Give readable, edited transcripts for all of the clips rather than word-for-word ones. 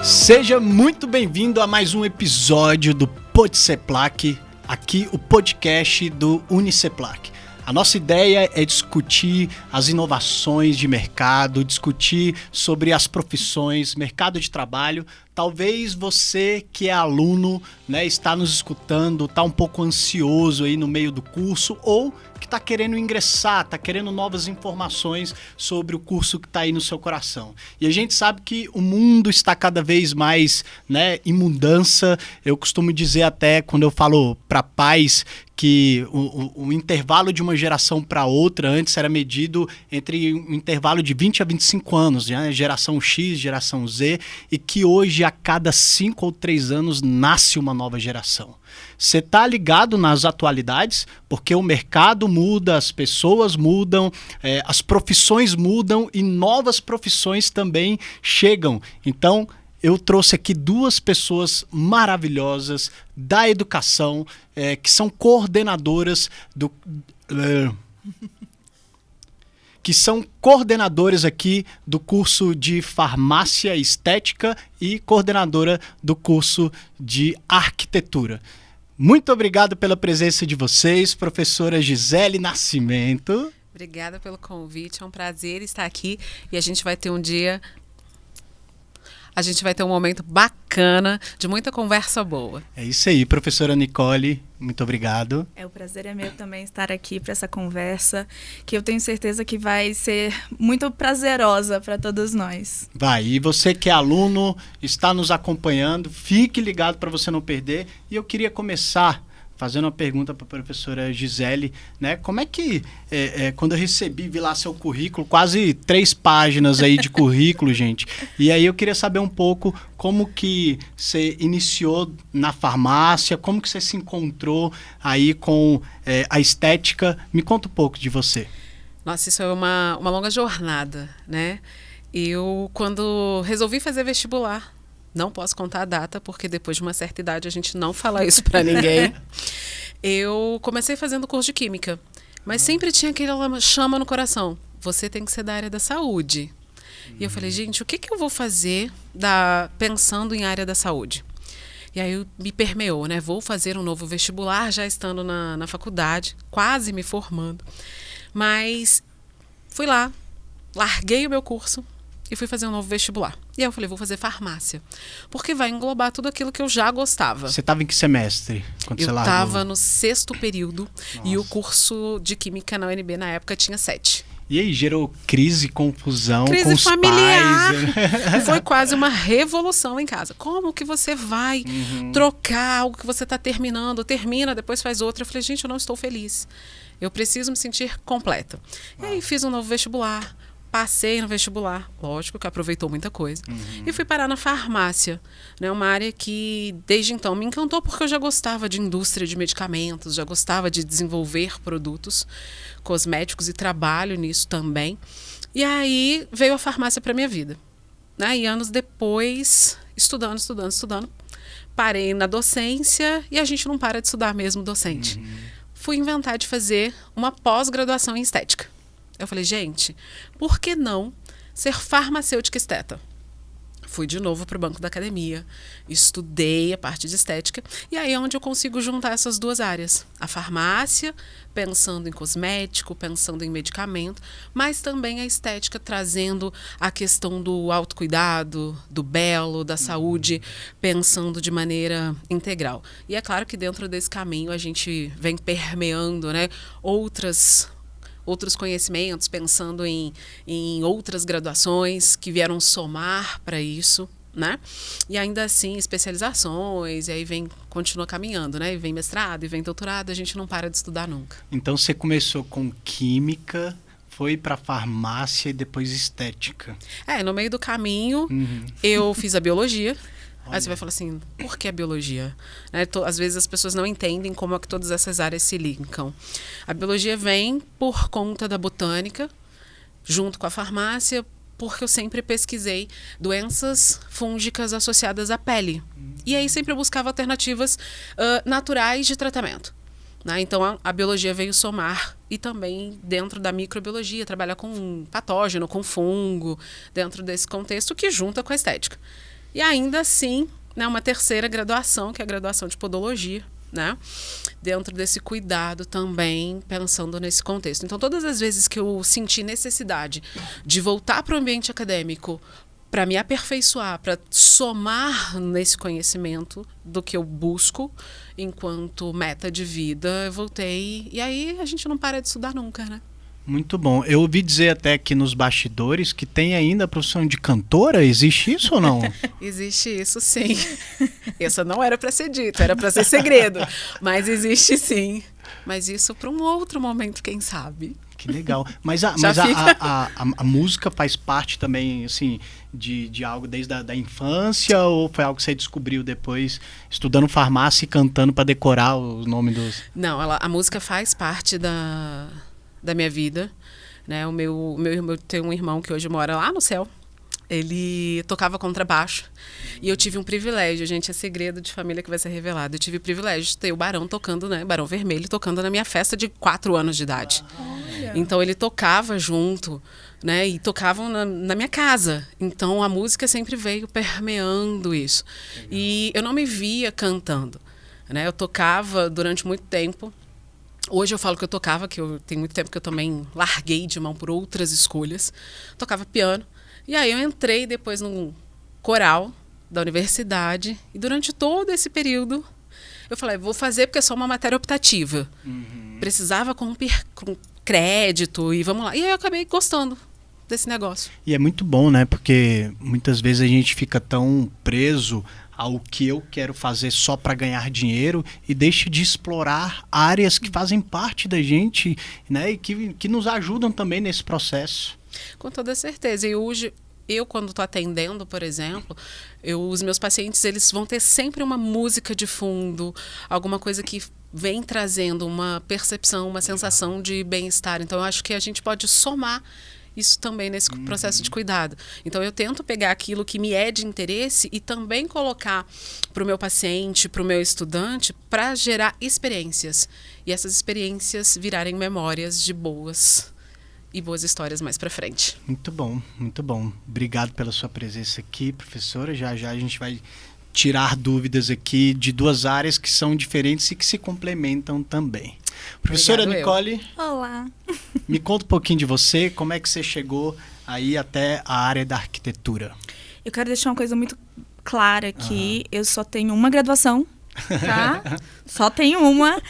Seja muito bem-vindo a mais um episódio do Podceplac, aqui o podcast do Uniceplac. A nossa ideia é discutir as inovações de mercado, discutir sobre as profissões, mercado de trabalho. Talvez você que é aluno, né, está nos escutando, está um pouco ansioso aí no meio do curso ou que está querendo ingressar, está querendo novas informações sobre o curso que está aí no seu coração. E a gente sabe que o mundo está cada vez mais, né, em mudança. Eu costumo dizer até, quando eu falo para pais, que o intervalo de uma geração para outra antes era medido entre um intervalo de 20 a 25 anos, né? Geração X, geração Z, e que hoje a cada 5 ou 3 anos nasce uma nova geração. Você está ligado nas atualidades, porque o mercado muda, as pessoas mudam, as profissões mudam e novas profissões também chegam. Então, eu trouxe aqui duas pessoas maravilhosas da educação, que são coordenadoras do... que são coordenadoras aqui do curso de Farmácia Estética e coordenadora do curso de Arquitetura. Muito obrigado pela presença de vocês, professora Gisele Nascimento. Obrigada pelo convite, é um prazer estar aqui e a gente vai ter um momento bacana, de muita conversa boa. É isso aí, professora Nicole, muito obrigado. O prazer é meu também estar aqui para essa conversa, que eu tenho certeza que vai ser muito prazerosa para todos nós. Vai, e você que é aluno, está nos acompanhando, fique ligado para você não perder. E eu queria começar fazendo uma pergunta para a professora Gisele, né? Como é que, quando eu vi lá seu currículo, quase 3 páginas aí de currículo, gente, e aí eu queria saber um pouco como que você iniciou na farmácia, como que você se encontrou aí com a estética. Me conta um pouco de você. Nossa, isso é uma longa jornada, né? Eu, quando resolvi fazer vestibular, não posso contar a data, porque depois de uma certa idade a gente não fala isso para ninguém. Eu comecei fazendo curso de Química, mas sempre tinha aquela chama no coração. Você tem que ser da área da saúde. E eu falei, gente, o que eu vou fazer pensando em área da saúde? E aí me permeou, né? Vou fazer um novo vestibular, já estando na faculdade, quase me formando. Mas fui lá, larguei o meu curso e fui fazer um novo vestibular. E aí eu falei, vou fazer farmácia, porque vai englobar tudo aquilo que eu já gostava. Você estava em que semestre quando você largou? Eu estava no 6º período. Nossa. E o curso de Química na UNB na época tinha 7. E aí gerou crise, confusão crise com os familiar. pais. Foi quase uma revolução em casa. Como que você vai trocar algo que você está terminando? Termina, depois faz outra. Eu falei, gente, eu não estou feliz. Eu preciso me sentir completa. E aí fiz um novo vestibular. Passei no vestibular, lógico que aproveitou muita coisa, e fui parar na farmácia, né, uma área que desde então me encantou porque eu já gostava de indústria de medicamentos, já gostava de desenvolver produtos cosméticos e trabalho nisso também. E aí veio a farmácia para minha vida, né, e anos depois, estudando, parei na docência e a gente não para de estudar mesmo docente. Fui inventar de fazer uma pós-graduação em estética. Eu falei, gente, por que não ser farmacêutica esteta? Fui de novo para o banco da academia, estudei a parte de estética, e aí é onde eu consigo juntar essas duas áreas. A farmácia, pensando em cosmético, pensando em medicamento, mas também a estética trazendo a questão do autocuidado, do belo, da saúde, pensando de maneira integral. E é claro que dentro desse caminho a gente vem permeando, né, outros conhecimentos, pensando em outras graduações que vieram somar para isso, né? E ainda assim, especializações, e aí continua caminhando, né? E vem mestrado, e vem doutorado, a gente não para de estudar nunca. Então você começou com Química, foi para farmácia e depois estética. No meio do caminho, eu fiz a biologia. Aí você vai falar assim, por que a biologia? Às vezes as pessoas não entendem como é que todas essas áreas se linkam. A biologia vem por conta da botânica, junto com a farmácia, porque eu sempre pesquisei doenças fúngicas associadas à pele. E aí sempre eu buscava alternativas naturais de tratamento. Então a biologia veio somar e também dentro da microbiologia, trabalhar com patógeno, com fungo, dentro desse contexto que junta com a estética. E ainda assim, né, uma terceira graduação, que é a graduação de podologia, né? Dentro desse cuidado também, pensando nesse contexto. Então, todas as vezes que eu senti necessidade de voltar para o ambiente acadêmico para me aperfeiçoar, para somar nesse conhecimento do que eu busco enquanto meta de vida, eu voltei. E aí a gente não para de estudar nunca, né? Muito bom. Eu ouvi dizer até aqui nos bastidores que tem ainda a profissão de cantora. Existe isso ou não? Existe isso, sim. Isso não era para ser dito, era para ser segredo. Mas existe, sim. Mas isso para um outro momento, quem sabe. Que legal. Mas a música faz parte também, assim, de algo desde a infância, ou foi algo que você descobriu depois, estudando farmácia e cantando para decorar os nomes dos... Não, a música faz parte da minha vida, né? O meu irmão, eu tenho um irmão que hoje mora lá no céu. Ele tocava contrabaixo. E eu tive um privilégio, gente, é segredo de família que vai ser revelado. Eu tive o privilégio de ter o Barão tocando, né? Barão Vermelho tocando na minha festa de 4 anos de idade. Então ele tocava junto, né? E tocavam na minha casa. Então a música sempre veio permeando isso. Legal. E eu não me via cantando, né? Eu tocava durante muito tempo. Hoje eu falo que eu tocava, que eu tenho muito tempo que eu também larguei de mão por outras escolhas. Tocava piano. E aí eu entrei depois num coral da universidade. E durante todo esse período, eu falei, vou fazer porque é só uma matéria optativa. Precisava com crédito e vamos lá. E aí eu acabei gostando desse negócio. E é muito bom, né? Porque muitas vezes a gente fica tão preso ao que eu quero fazer só para ganhar dinheiro e deixa de explorar áreas que fazem parte da gente, né? E que nos ajudam também nesse processo. Com toda certeza. E hoje, eu quando estou atendendo, por exemplo, os meus pacientes, eles vão ter sempre uma música de fundo, alguma coisa que vem trazendo uma percepção, uma sensação de bem-estar. Então, eu acho que a gente pode somar isso também nesse processo de cuidado. Então, eu tento pegar aquilo que me é de interesse e também colocar para o meu paciente, para o meu estudante, para gerar experiências. E essas experiências virarem memórias de boas histórias mais para frente. Muito bom, muito bom. Obrigado pela sua presença aqui, professora. Já já a gente vai tirar dúvidas aqui de duas áreas que são diferentes e que se complementam também. Professora Obrigado, Nicole. Olá. Me conta um pouquinho de você, como é que você chegou aí até a área da arquitetura? Eu quero deixar uma coisa muito clara aqui. Eu só tenho uma graduação, tá? Só tenho uma.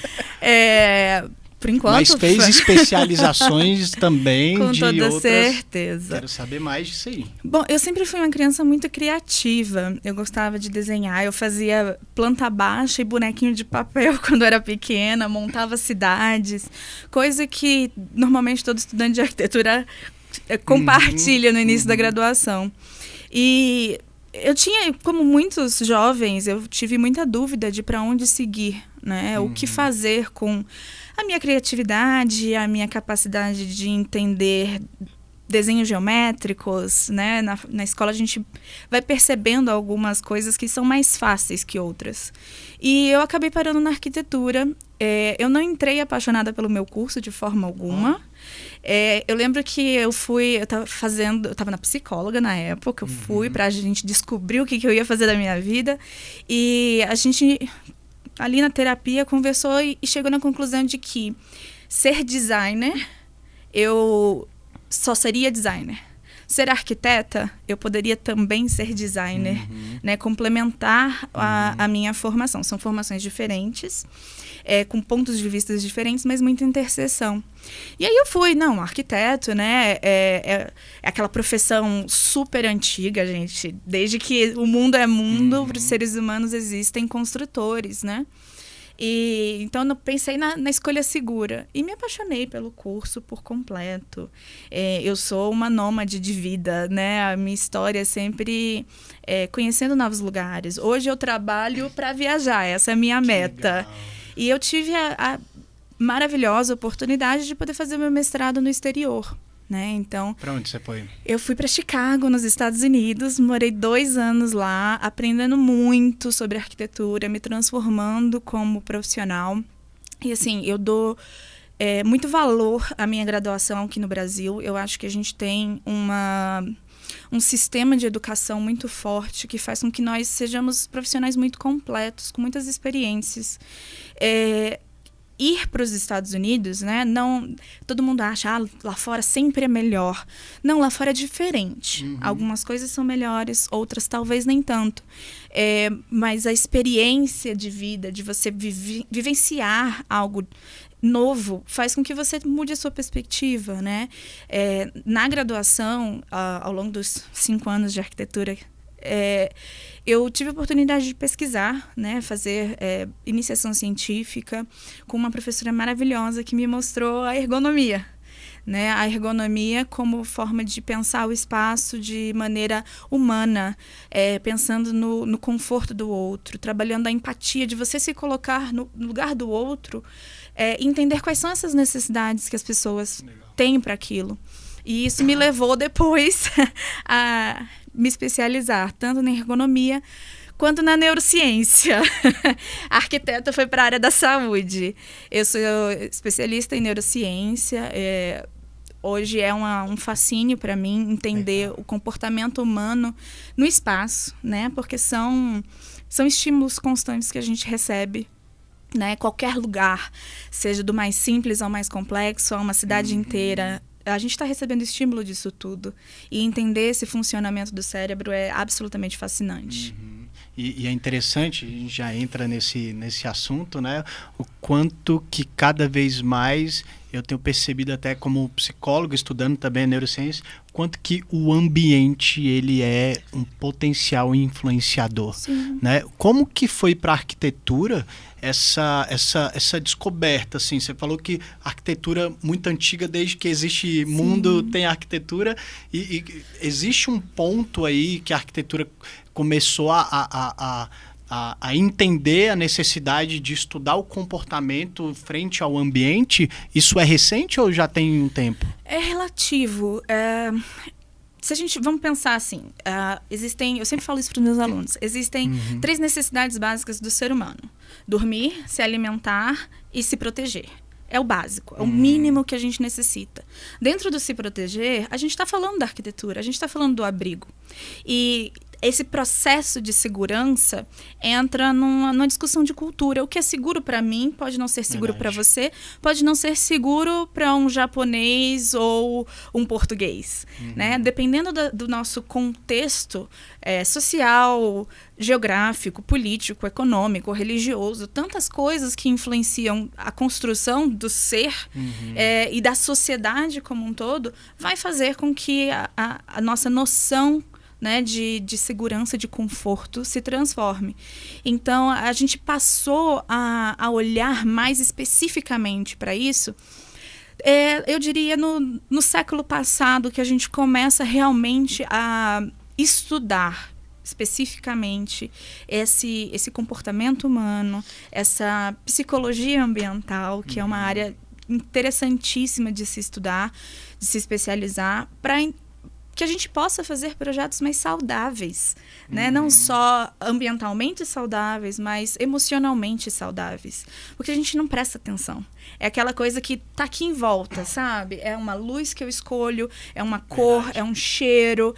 Por enquanto. Mas fez especializações também com de toda outras... certeza. Quero saber mais disso aí. Bom, eu sempre fui uma criança muito criativa. Eu gostava de desenhar. Eu fazia planta baixa e bonequinho de papel quando era pequena. Montava cidades. Coisa que normalmente todo estudante de arquitetura compartilha no início da graduação. E eu tinha, como muitos jovens, eu tive muita dúvida de para onde seguir, né? O que fazer com a minha criatividade, a minha capacidade de entender desenhos geométricos, né? Na escola a gente vai percebendo algumas coisas que são mais fáceis que outras. E eu acabei parando na arquitetura. Eu não entrei apaixonada pelo meu curso de forma alguma. Eu lembro que eu estava na psicóloga na época, eu fui para a gente descobrir o que eu ia fazer da minha vida. E a gente, ali na terapia, conversou e chegou na conclusão de que ser designer, eu só seria designer. Ser arquiteta, eu poderia também ser designer, né? Complementar a minha formação. São formações diferentes, com pontos de vista diferentes, mas muita interseção. E aí eu fui, arquiteto, né? É aquela profissão super antiga, gente. Desde que o mundo é mundo, para os seres humanos existem construtores, né? E então eu pensei na escolha segura e me apaixonei pelo curso por completo. Eu sou uma nômade de vida, né? A minha história é sempre conhecendo novos lugares. Hoje eu trabalho para viajar, essa é a minha meta. Legal. E eu tive a maravilhosa oportunidade de poder fazer meu mestrado no exterior, né? Então, para onde você foi? Eu fui para Chicago, nos Estados Unidos, morei 2 anos lá, aprendendo muito sobre arquitetura, me transformando como profissional. E assim, eu dou muito valor à minha graduação aqui no Brasil. Eu acho que a gente tem um sistema de educação muito forte que faz com que nós sejamos profissionais muito completos, com muitas experiências. Ir para os Estados Unidos, né? Não, todo mundo acha, lá fora sempre é melhor. Não, lá fora é diferente. Algumas coisas são melhores, outras talvez nem tanto. Mas a experiência de vida, de você vivenciar algo novo, faz com que você mude a sua perspectiva, né? Na graduação, ao longo dos 5 anos de arquitetura, eu tive a oportunidade de pesquisar, né, fazer iniciação científica com uma professora maravilhosa que me mostrou a ergonomia. Né, a ergonomia como forma de pensar o espaço de maneira humana, pensando no conforto do outro, trabalhando a empatia, de você se colocar no lugar do outro, entender quais são essas necessidades que as pessoas têm para aquilo. E isso me levou depois a me especializar tanto na ergonomia quanto na neurociência. A arquiteta foi para a área da saúde. Eu sou especialista em neurociência. Hoje é um fascínio para mim entender o comportamento humano no espaço, né? Porque são estímulos constantes que a gente recebe, né? Qualquer lugar, seja do mais simples ao mais complexo, a uma cidade inteira. A gente está recebendo estímulo disso tudo. E entender esse funcionamento do cérebro é absolutamente fascinante. E é interessante, a gente já entra nesse assunto, né? O quanto que cada vez mais eu tenho percebido, até como psicólogo, estudando também a neurociência, quanto que o ambiente ele é um potencial influenciador. Sim. Né? Como que foi para a arquitetura essa descoberta? Assim, você falou que a arquitetura muito antiga, desde que existe mundo, tem arquitetura, e existe um ponto aí que a arquitetura começou a entender a necessidade de estudar o comportamento frente ao ambiente. Isso é recente ou já tem um tempo? É relativo. Vamos pensar assim, eu sempre falo isso para os meus alunos, existem 3 necessidades básicas do ser humano: dormir, se alimentar e se proteger. É o básico, é o mínimo que a gente necessita. Dentro do se proteger, a gente está falando da arquitetura, a gente está falando do abrigo. E esse processo de segurança entra numa discussão de cultura. O que é seguro para mim pode não ser seguro para você, pode não ser seguro para um japonês ou um português. Né? Dependendo do nosso contexto social, geográfico, político, econômico, religioso, tantas coisas que influenciam a construção do ser e da sociedade como um todo, vai fazer com que a nossa noção, né, de segurança, de conforto, se transforme. Então, a gente passou a olhar mais especificamente para isso, eu diria, no século passado, que a gente começa realmente a estudar especificamente esse comportamento humano, essa psicologia ambiental, que é uma área interessantíssima de se estudar, de se especializar, para que a gente possa fazer projetos mais saudáveis, né? Não só ambientalmente saudáveis, mas emocionalmente saudáveis. Porque a gente não presta atenção. É aquela coisa que tá aqui em volta, sabe? É uma luz que eu escolho, é uma cor, é um cheiro.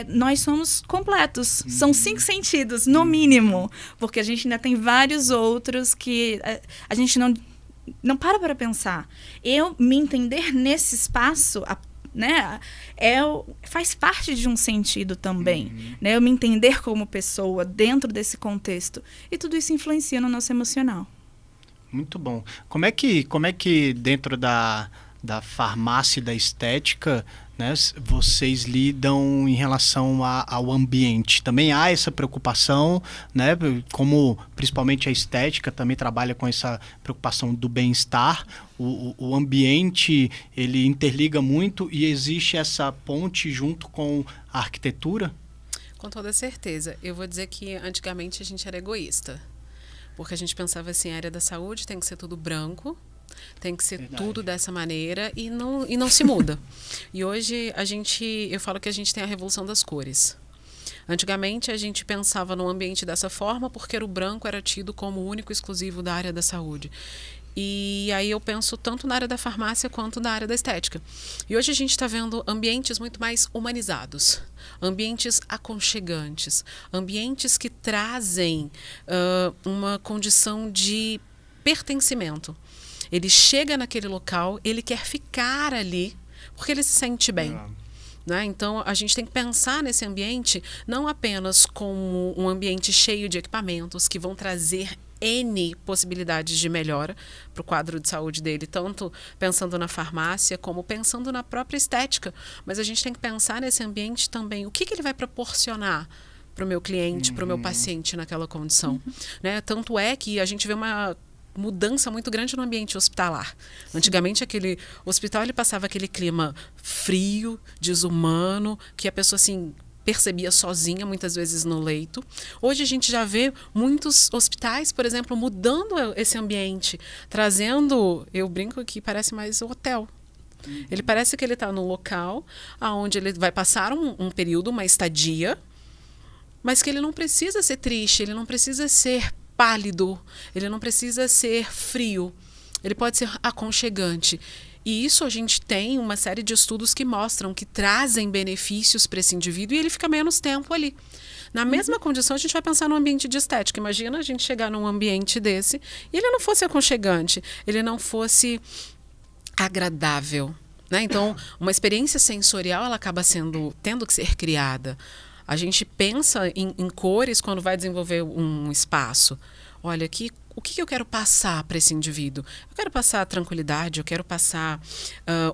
Nós somos completos. São 5 sentidos, no mínimo. Porque a gente ainda tem vários outros que a gente não para pensar. Eu me entender nesse espaço, né, faz parte de um sentido também, né, eu me entender como pessoa dentro desse contexto, e tudo isso influencia no nosso emocional. Muito bom. Como é que dentro da farmácia e da estética, né, vocês lidam em relação ao ambiente? Também há essa preocupação, né, como principalmente a estética também trabalha com essa preocupação do bem-estar. O ambiente, ele interliga muito, e existe essa ponte junto com a arquitetura? Com toda certeza. Eu vou dizer que antigamente a gente era egoísta, porque a gente pensava assim, a área da saúde tem que ser tudo branco, tem que ser tudo dessa maneira, e não se muda. E hoje eu falo que a gente tem a revolução das cores. Antigamente a gente pensava no ambiente dessa forma porque o branco era tido como único e exclusivo da área da saúde. E aí eu penso tanto na área da farmácia quanto na área da estética. E hoje a gente está vendo ambientes muito mais humanizados, ambientes aconchegantes, ambientes que trazem uma condição de pertencimento. Ele chega naquele local, ele quer ficar ali porque ele se sente bem. Né? Então, a gente tem que pensar nesse ambiente não apenas como um ambiente cheio de equipamentos que vão trazer N possibilidades de melhora para o quadro de saúde dele, tanto pensando na farmácia como pensando na própria estética. Mas a gente tem que pensar nesse ambiente também, o que ele vai proporcionar para o meu cliente, para o meu paciente naquela condição. Né? Tanto é que a gente vê uma mudança muito grande no ambiente hospitalar. Antigamente, aquele hospital ele passava aquele clima frio, desumano, que a pessoa assim percebia sozinha, muitas vezes no leito. Hoje a gente já vê muitos hospitais, por exemplo, mudando esse ambiente, trazendo, eu brinco que parece mais um hotel. Ele parece que ele está num local onde ele vai passar um período, uma estadia, mas que ele não precisa ser triste, ele não precisa ser pálido, ele não precisa ser frio, ele pode ser aconchegante. E isso a gente tem uma série de estudos que mostram que trazem benefícios para esse indivíduo e ele fica menos tempo ali. Na mesma condição, a gente vai pensar no ambiente de estética. Imagina a gente chegar num ambiente desse e ele não fosse aconchegante, ele não fosse agradável. Né? Então, uma experiência sensorial ela acaba tendo que ser criada. A gente pensa em cores quando vai desenvolver um espaço. Olha, aqui, o que eu quero passar para esse indivíduo? Eu quero passar tranquilidade, eu quero passar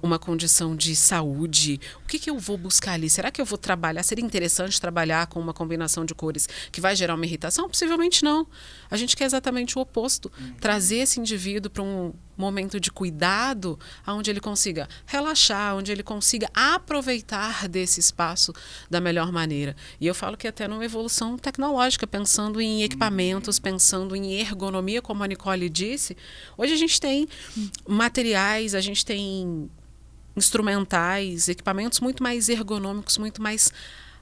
uma condição de saúde. O que eu vou buscar ali? Será que eu vou trabalhar? Seria interessante trabalhar com uma combinação de cores que vai gerar uma irritação? Possivelmente não. A gente quer exatamente o oposto. Trazer esse indivíduo para um momento de cuidado, onde ele consiga relaxar, onde ele consiga aproveitar desse espaço da melhor maneira. E eu falo que até numa evolução tecnológica, pensando em equipamentos, pensando em ergonomia, como a Nicole disse, hoje a gente tem materiais, a gente tem instrumentais, equipamentos muito mais ergonômicos, muito mais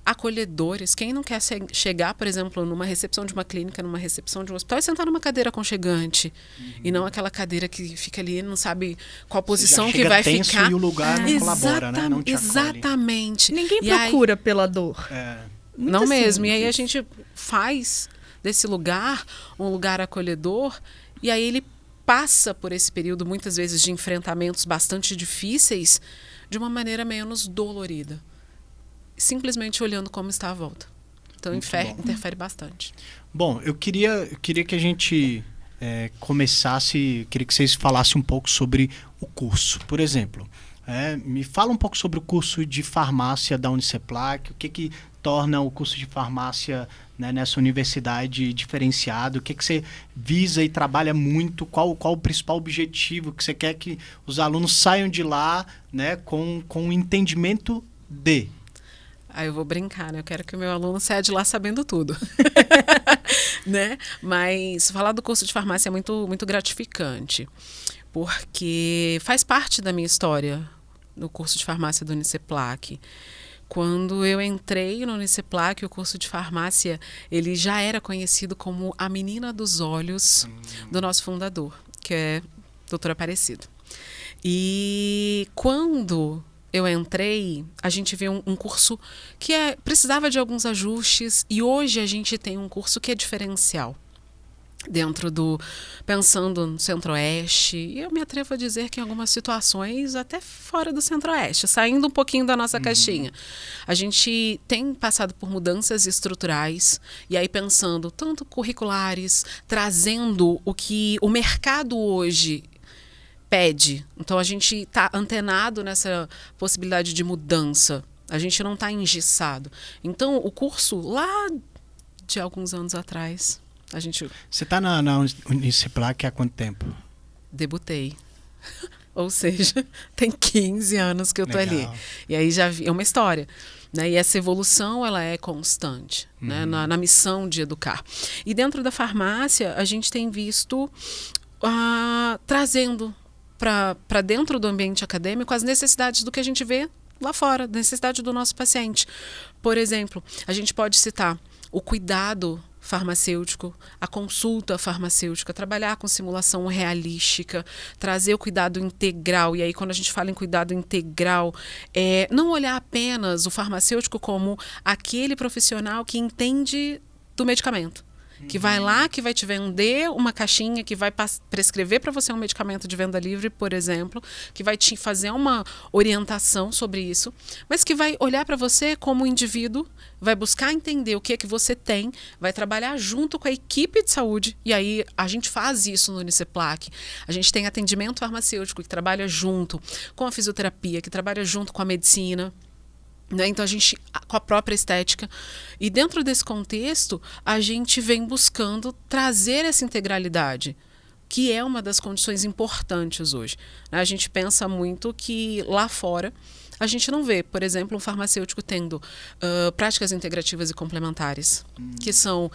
acolhedores. Quem não quer chegar, por exemplo, numa recepção de uma clínica, numa recepção de um hospital e sentar numa cadeira aconchegante e não aquela cadeira que fica ali, não sabe qual posição que vai tenso ficar. E o lugar não colabora, né? Não te exatamente. Ninguém procura pela dor. Não mesmo. E aí a gente faz desse lugar um lugar acolhedor e aí ele passa por esse período, muitas vezes, de enfrentamentos bastante difíceis de uma maneira menos dolorida. Simplesmente olhando como está à volta. Então, interfere bastante. Bom, eu queria que a gente queria que vocês falassem um pouco sobre o curso. Por exemplo, me fala um pouco sobre o curso de farmácia da Uniceplac, o que torna o curso de farmácia, né, nessa universidade diferenciado, o que você visa e trabalha muito, qual o principal objetivo que você quer que os alunos saiam de lá, né, com o entendimento de... Aí eu vou brincar, né? Eu quero que o meu aluno saia de lá sabendo tudo. Né? Mas falar do curso de farmácia é muito, muito gratificante, porque faz parte da minha história no curso de farmácia do Uniceplac. Quando eu entrei no Uniceplac, o curso de farmácia, ele já era conhecido como a menina dos olhos do nosso fundador, que é o Dr. Aparecido. E quando eu entrei, a gente vê um curso que precisava de alguns ajustes e hoje a gente tem um curso que é diferencial. Pensando no Centro-Oeste, e eu me atrevo a dizer que em algumas situações até fora do Centro-Oeste, saindo um pouquinho da nossa caixinha. A gente tem passado por mudanças estruturais, e aí pensando tanto curriculares, trazendo o que o mercado hoje pede. Então a gente está antenado nessa possibilidade de mudança. A gente não está engessado. Então o curso lá de alguns anos atrás, Você está na Uniceplac há quanto tempo? Debutei. Ou seja, tem 15 anos que eu tô ali. E aí já é uma história. Né? E essa evolução ela é constante, né? na missão de educar. E dentro da farmácia, a gente tem visto trazendo para dentro do ambiente acadêmico as necessidades do que a gente vê lá fora, necessidade do nosso paciente. Por exemplo, a gente pode citar o cuidado farmacêutico, a consulta farmacêutica, trabalhar com simulação realística, trazer o cuidado integral. E aí, quando a gente fala em cuidado integral, não olhar apenas o farmacêutico como aquele profissional que entende do medicamento. Que vai lá, que vai te vender uma caixinha, que vai prescrever para você um medicamento de venda livre, por exemplo, que vai te fazer uma orientação sobre isso, mas que vai olhar para você como indivíduo, vai buscar entender o que é que você tem, vai trabalhar junto com a equipe de saúde, e aí a gente faz isso no Uniceplac. A gente tem atendimento farmacêutico que trabalha junto com a fisioterapia, que trabalha junto com a medicina. Né? Então, a gente, com a própria estética. E dentro desse contexto, a gente vem buscando trazer essa integralidade, que é uma das condições importantes hoje. A gente pensa muito que lá fora, a gente não vê, por exemplo, um farmacêutico tendo práticas integrativas e complementares, que são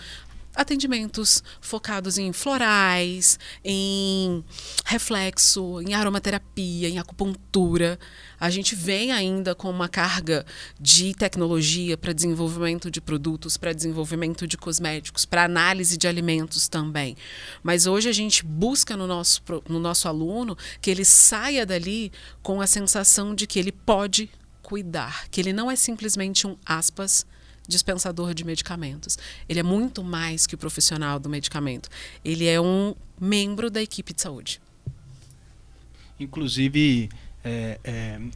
atendimentos focados em florais, em reflexo, em aromaterapia, em acupuntura. A gente vem ainda com uma carga de tecnologia para desenvolvimento de produtos, para desenvolvimento de cosméticos, para análise de alimentos também. Mas hoje a gente busca no nosso aluno que ele saia dali com a sensação de que ele pode cuidar, que ele não é simplesmente um, aspas, dispensador de medicamentos. Ele é muito mais que o profissional do medicamento. Ele é um membro da equipe de saúde. Inclusive,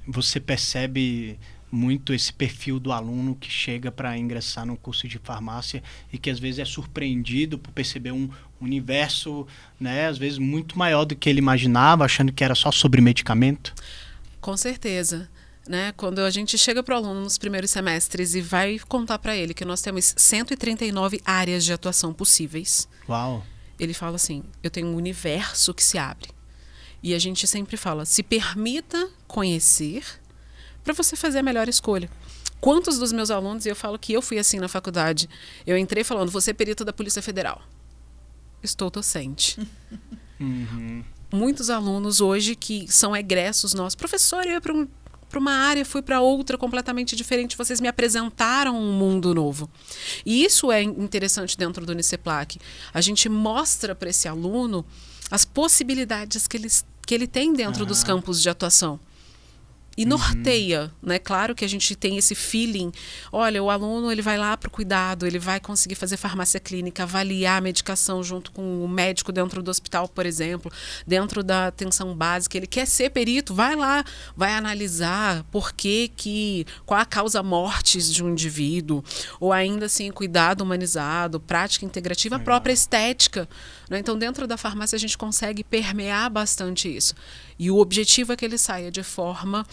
você percebe muito esse perfil do aluno que chega para ingressar no curso de farmácia e que às vezes é surpreendido por perceber um universo, né, às vezes muito maior do que ele imaginava, achando que era só sobre medicamento? Com certeza. Né? Quando a gente chega para o aluno nos primeiros semestres e vai contar para ele que nós temos 139 áreas de atuação possíveis. Uau. Ele fala assim, eu tenho um universo que se abre. E a gente sempre fala, se permita conhecer para você fazer a melhor escolha. Quantos dos meus alunos, e eu falo que eu fui assim na faculdade, eu entrei falando, você é perito da Polícia Federal. Estou docente. Muitos alunos hoje que são egressos nossos, professor, eu ia para uma área, fui para outra completamente diferente, vocês me apresentaram um mundo novo. E isso é interessante dentro do Uniceplac. A gente mostra para esse aluno as possibilidades que ele tem dentro dos campos de atuação. E norteia, né? Claro que a gente tem esse feeling. Olha, o aluno ele vai lá para o cuidado, ele vai conseguir fazer farmácia clínica, avaliar a medicação junto com o médico dentro do hospital, por exemplo, dentro da atenção básica. Ele quer ser perito, vai lá, vai analisar qual a causa mortes de um indivíduo, ou ainda assim, cuidado humanizado, prática integrativa, a própria estética. Né? Então, dentro da farmácia, a gente consegue permear bastante isso. E o objetivo é que ele saia de forma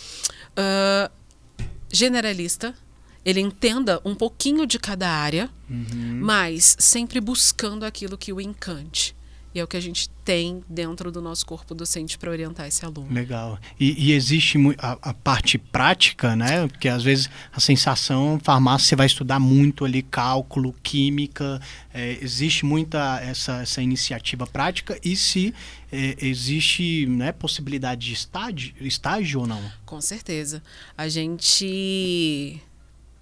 generalista, ele entenda um pouquinho de cada área, mas sempre buscando aquilo que o encante. E é o que a gente tem dentro do nosso corpo docente para orientar esse aluno. Legal. E existe a parte prática, né? Porque às vezes a sensação, farmácia, você vai estudar muito ali, cálculo, química, existe muita essa iniciativa prática e se existe, né, possibilidade de estágio ou não? Com certeza. A gente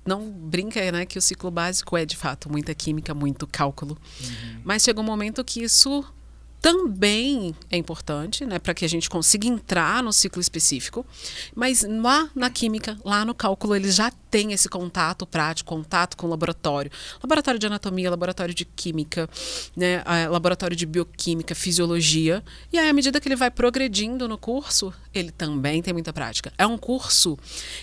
não brinca, né, que o ciclo básico é de fato muita química, muito cálculo. Mas chega um momento que isso também é importante, né, para que a gente consiga entrar no ciclo específico, mas lá na química, lá no cálculo, eles já têm esse contato prático, contato com o laboratório de anatomia, laboratório de química, né, laboratório de bioquímica, fisiologia, e aí à medida que ele vai progredindo no curso, ele também tem muita prática. É um curso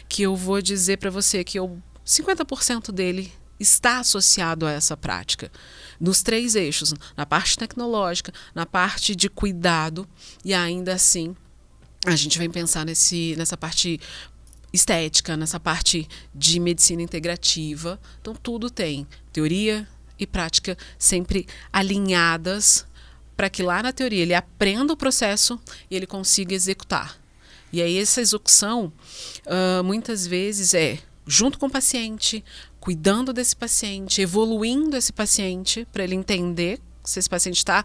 que eu vou dizer para você que 50% dele está associado a essa prática, nos 3 eixos, na parte tecnológica, na parte de cuidado, e ainda assim a gente vem pensar nessa parte estética, nessa parte de medicina integrativa. Então tudo tem teoria e prática sempre alinhadas para que lá na teoria ele aprenda o processo e ele consiga executar. E aí essa execução muitas vezes junto com o paciente, cuidando desse paciente, evoluindo esse paciente para ele entender se esse paciente está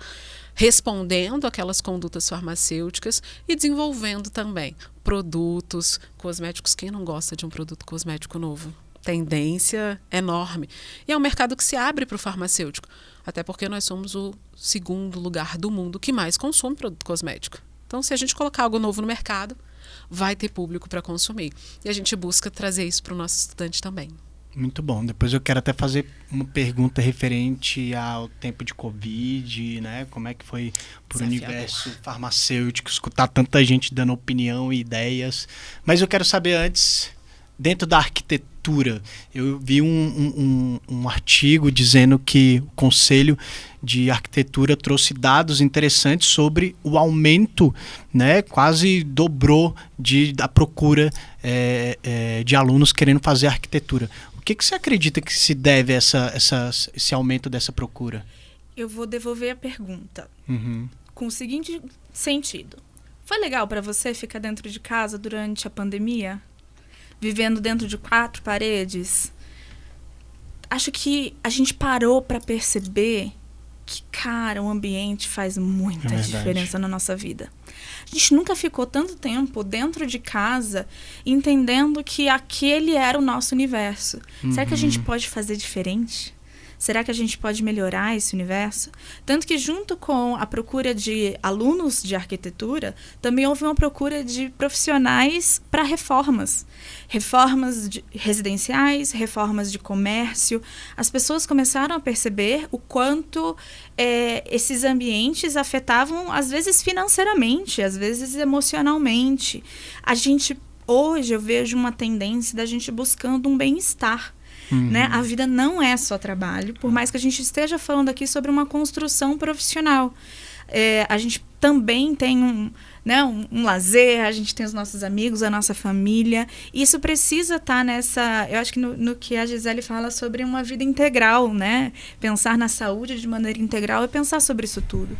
respondendo aquelas condutas farmacêuticas e desenvolvendo também produtos cosméticos. Quem não gosta de um produto cosmético novo? tendência enorme. E é um mercado que se abre para o farmacêutico, até porque nós somos o segundo lugar do mundo que mais consome produto cosmético. Então, se a gente colocar algo novo no mercado, vai ter público para consumir. E a gente busca trazer isso para o nosso estudante também. Muito bom. Depois eu quero até fazer uma pergunta referente ao tempo de Covid, né? Como é que foi para o universo farmacêutico, escutar tanta gente dando opinião e ideias. Mas eu quero saber antes, dentro da arquitetura, eu vi um artigo dizendo que o Conselho de Arquitetura trouxe dados interessantes sobre o aumento, né, quase dobrou da procura de alunos querendo fazer arquitetura. O que você acredita que se deve a esse aumento dessa procura? Eu vou devolver a pergunta Uhum. com o seguinte sentido. Foi legal para você ficar dentro de casa durante a pandemia? Vivendo dentro de 4 paredes? Acho que a gente parou para perceber que, cara, o ambiente faz muita diferença na nossa vida. A gente nunca ficou tanto tempo dentro de casa entendendo que aquele era o nosso universo. Será que a gente pode fazer diferente? Será que a gente pode melhorar esse universo? Tanto que junto com a procura de alunos de arquitetura, também houve uma procura de profissionais para reformas. Reformas residenciais, reformas de comércio. As pessoas começaram a perceber o quanto esses ambientes afetavam, às vezes financeiramente, às vezes emocionalmente. Hoje eu vejo uma tendência da gente buscando um bem-estar. Né? A vida não é só trabalho, por mais que a gente esteja falando aqui sobre uma construção profissional. A gente também tem um lazer, a gente tem os nossos amigos, a nossa família. Isso precisa estar nessa... Eu acho que no que a Gisele fala sobre uma vida integral, né? Pensar na saúde de maneira integral e pensar sobre isso tudo.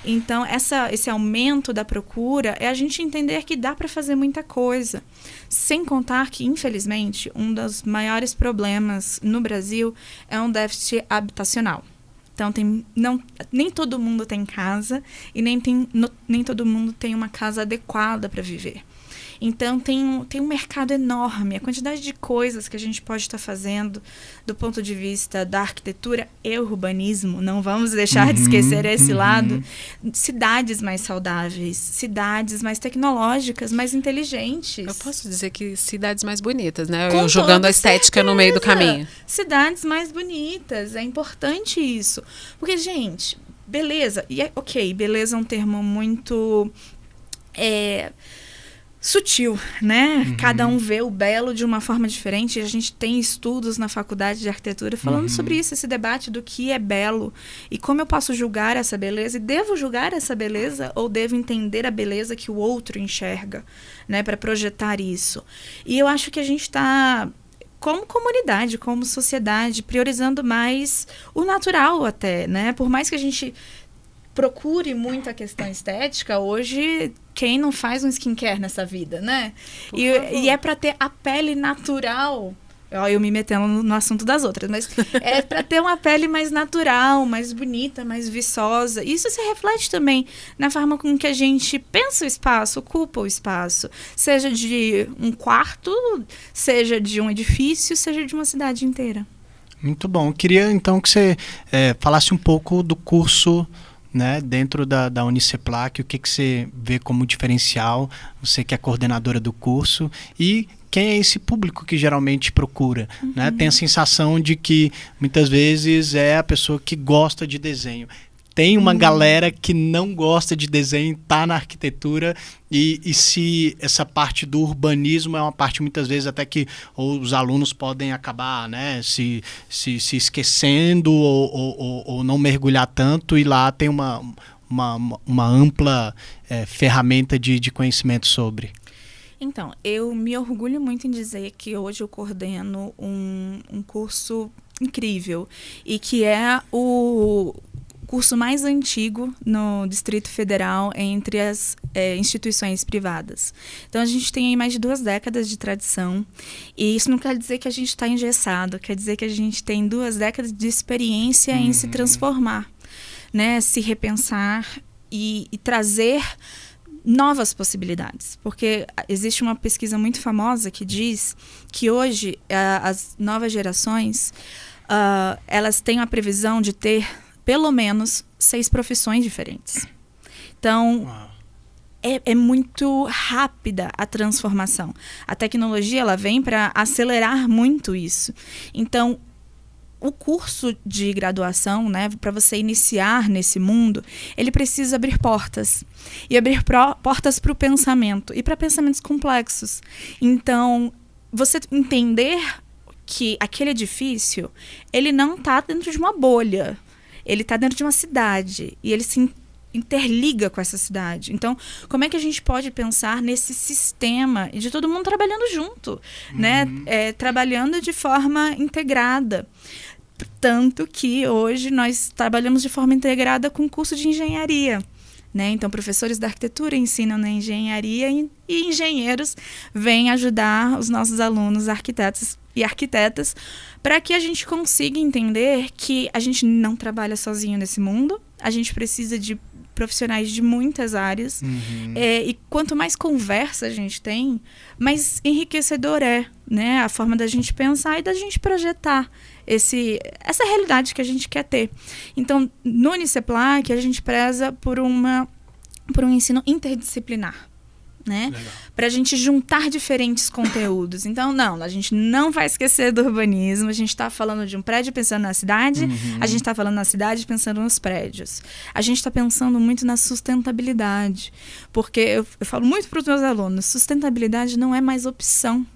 Então, esse aumento da procura é a gente entender que dá para fazer muita coisa. Sem contar que, infelizmente, um dos maiores problemas no Brasil é um déficit habitacional. Então, nem todo mundo tem casa e nem todo mundo tem uma casa adequada para viver. Então, tem um mercado enorme. A quantidade de coisas que a gente pode estar fazendo do ponto de vista da arquitetura e urbanismo, não vamos deixar de esquecer esse lado. Cidades mais saudáveis, cidades mais tecnológicas, mais inteligentes. Eu posso dizer que cidades mais bonitas, né? Eu jogando a estética no meio do caminho. Cidades mais bonitas, é importante isso. Porque, gente, beleza, beleza é um termo muito... sutil, né? Cada um vê o belo de uma forma diferente. A gente tem estudos na faculdade de arquitetura falando sobre isso, esse debate do que é belo e como eu posso julgar essa beleza e devo julgar essa beleza ou devo entender a beleza que o outro enxerga, né? Para projetar isso. E eu acho que a gente está, como comunidade, como sociedade, priorizando mais o natural até, né? Por mais que a gente procure muito a questão estética, hoje quem não faz um skincare nessa vida, né? E é para ter a pele natural. Eu me metendo no assunto das outras, mas é para ter uma pele mais natural, mais bonita, mais viçosa. Isso se reflete também na forma com que a gente pensa o espaço, ocupa o espaço. Seja de um quarto, seja de um edifício, seja de uma cidade inteira. Muito bom. Eu queria, então, que você falasse um pouco do curso, né, dentro da Uniceplac, o que você vê como diferencial, você que é coordenadora do curso, e quem é esse público que geralmente procura, né? Tem a sensação de que muitas vezes é a pessoa que gosta de desenho. Tem uma galera que não gosta de desenho, está na arquitetura, e se essa parte do urbanismo é uma parte muitas vezes até que os alunos podem acabar, né, se esquecendo ou não mergulhar tanto, e lá tem uma ampla ferramenta de conhecimento sobre. Então, eu me orgulho muito em dizer que hoje eu coordeno um curso incrível e que é o curso mais antigo no Distrito Federal entre as instituições privadas. Então, a gente tem aí mais de 2 décadas de tradição, e isso não quer dizer que a gente está engessado, quer dizer que a gente tem 2 décadas de experiência em se transformar, né? Se repensar e trazer novas possibilidades, porque existe uma pesquisa muito famosa que diz que hoje as novas gerações elas têm a previsão de ter pelo menos 6 profissões diferentes. Então, é muito rápida a transformação. A tecnologia ela vem para acelerar muito isso. Então, o curso de graduação, né, para você iniciar nesse mundo, ele precisa abrir portas. E abrir portas para o pensamento e para pensamentos complexos. Então, você entender que aquele edifício, ele não está dentro de uma bolha. Ele está dentro de uma cidade. E ele se interliga com essa cidade. Então, como é que a gente pode pensar nesse sistema de todo mundo trabalhando junto, né? Trabalhando de forma integrada. Tanto que hoje nós trabalhamos de forma integrada com o curso de engenharia, né? Então, professores da arquitetura ensinam na engenharia e engenheiros vêm ajudar os nossos alunos arquitetos e arquitetas para que a gente consiga entender que a gente não trabalha sozinho nesse mundo, a gente precisa de profissionais de muitas áreas. E quanto mais conversa a gente tem, mais enriquecedor né? A forma da gente pensar e da gente projetar essa realidade que a gente quer ter. Então, no Uniceplac, a gente preza por um ensino interdisciplinar, né? Para a gente juntar diferentes conteúdos. Então, a gente não vai esquecer do urbanismo. A gente está falando de um prédio pensando na cidade, a gente está falando na cidade pensando nos prédios. A gente está pensando muito na sustentabilidade, porque eu falo muito para os meus alunos, sustentabilidade não é mais opção.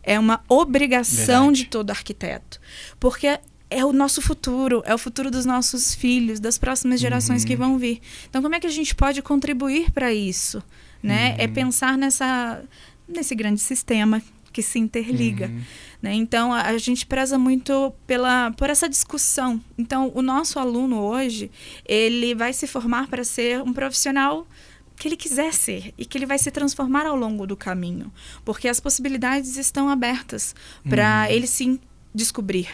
É uma obrigação de todo arquiteto. Porque é o nosso futuro, é o futuro dos nossos filhos, das próximas gerações que vão vir. Então, como é que a gente pode contribuir para isso? Né? É pensar nesse grande sistema que se interliga. Né? Então, a gente preza muito por essa discussão. Então, o nosso aluno hoje, ele vai se formar para ser um profissional que ele quiser ser e que ele vai se transformar ao longo do caminho, porque as possibilidades estão abertas para ele se descobrir.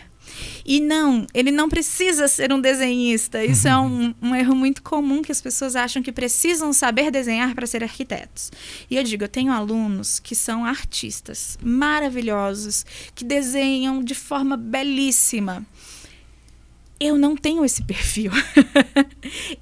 E ele não precisa ser um desenhista. Isso é um erro muito comum, que as pessoas acham que precisam saber desenhar para ser arquitetos. E eu digo, eu tenho alunos que são artistas maravilhosos, que desenham de forma belíssima. Eu não tenho esse perfil.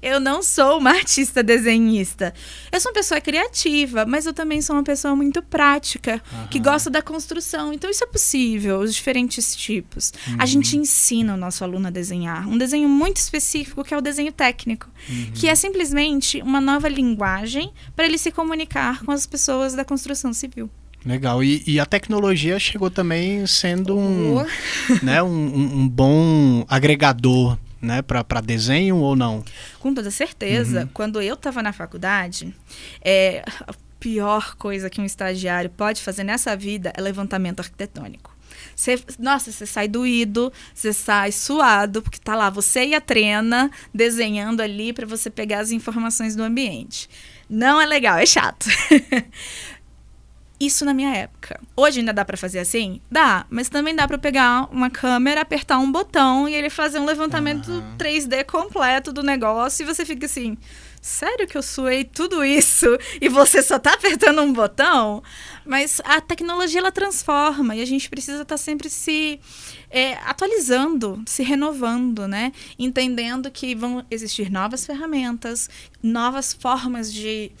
Eu não sou uma artista desenhista. Eu sou uma pessoa criativa, mas eu também sou uma pessoa muito prática, que gosta da construção. Então, isso é possível, os diferentes tipos. A gente ensina o nosso aluno a desenhar. Um desenho muito específico, que é o desenho técnico, que é simplesmente uma nova linguagem para ele se comunicar com as pessoas da construção civil. Legal. E a tecnologia chegou também sendo né, um bom agregador, né, para desenho ou não? Com toda certeza. Quando eu estava na faculdade, a pior coisa que um estagiário pode fazer nessa vida é levantamento arquitetônico. Você sai doído, você sai suado, porque tá lá você e a trena desenhando ali para você pegar as informações do ambiente. Não é legal, é chato. Isso na minha época. Hoje ainda dá para fazer assim? Dá, mas também dá para pegar uma câmera, apertar um botão e ele fazer um levantamento 3D completo do negócio, e você fica assim, sério que eu suei tudo isso e você só tá apertando um botão? Mas a tecnologia, ela transforma, e a gente precisa estar sempre se atualizando, se renovando, né? Entendendo que vão existir novas ferramentas, novas formas de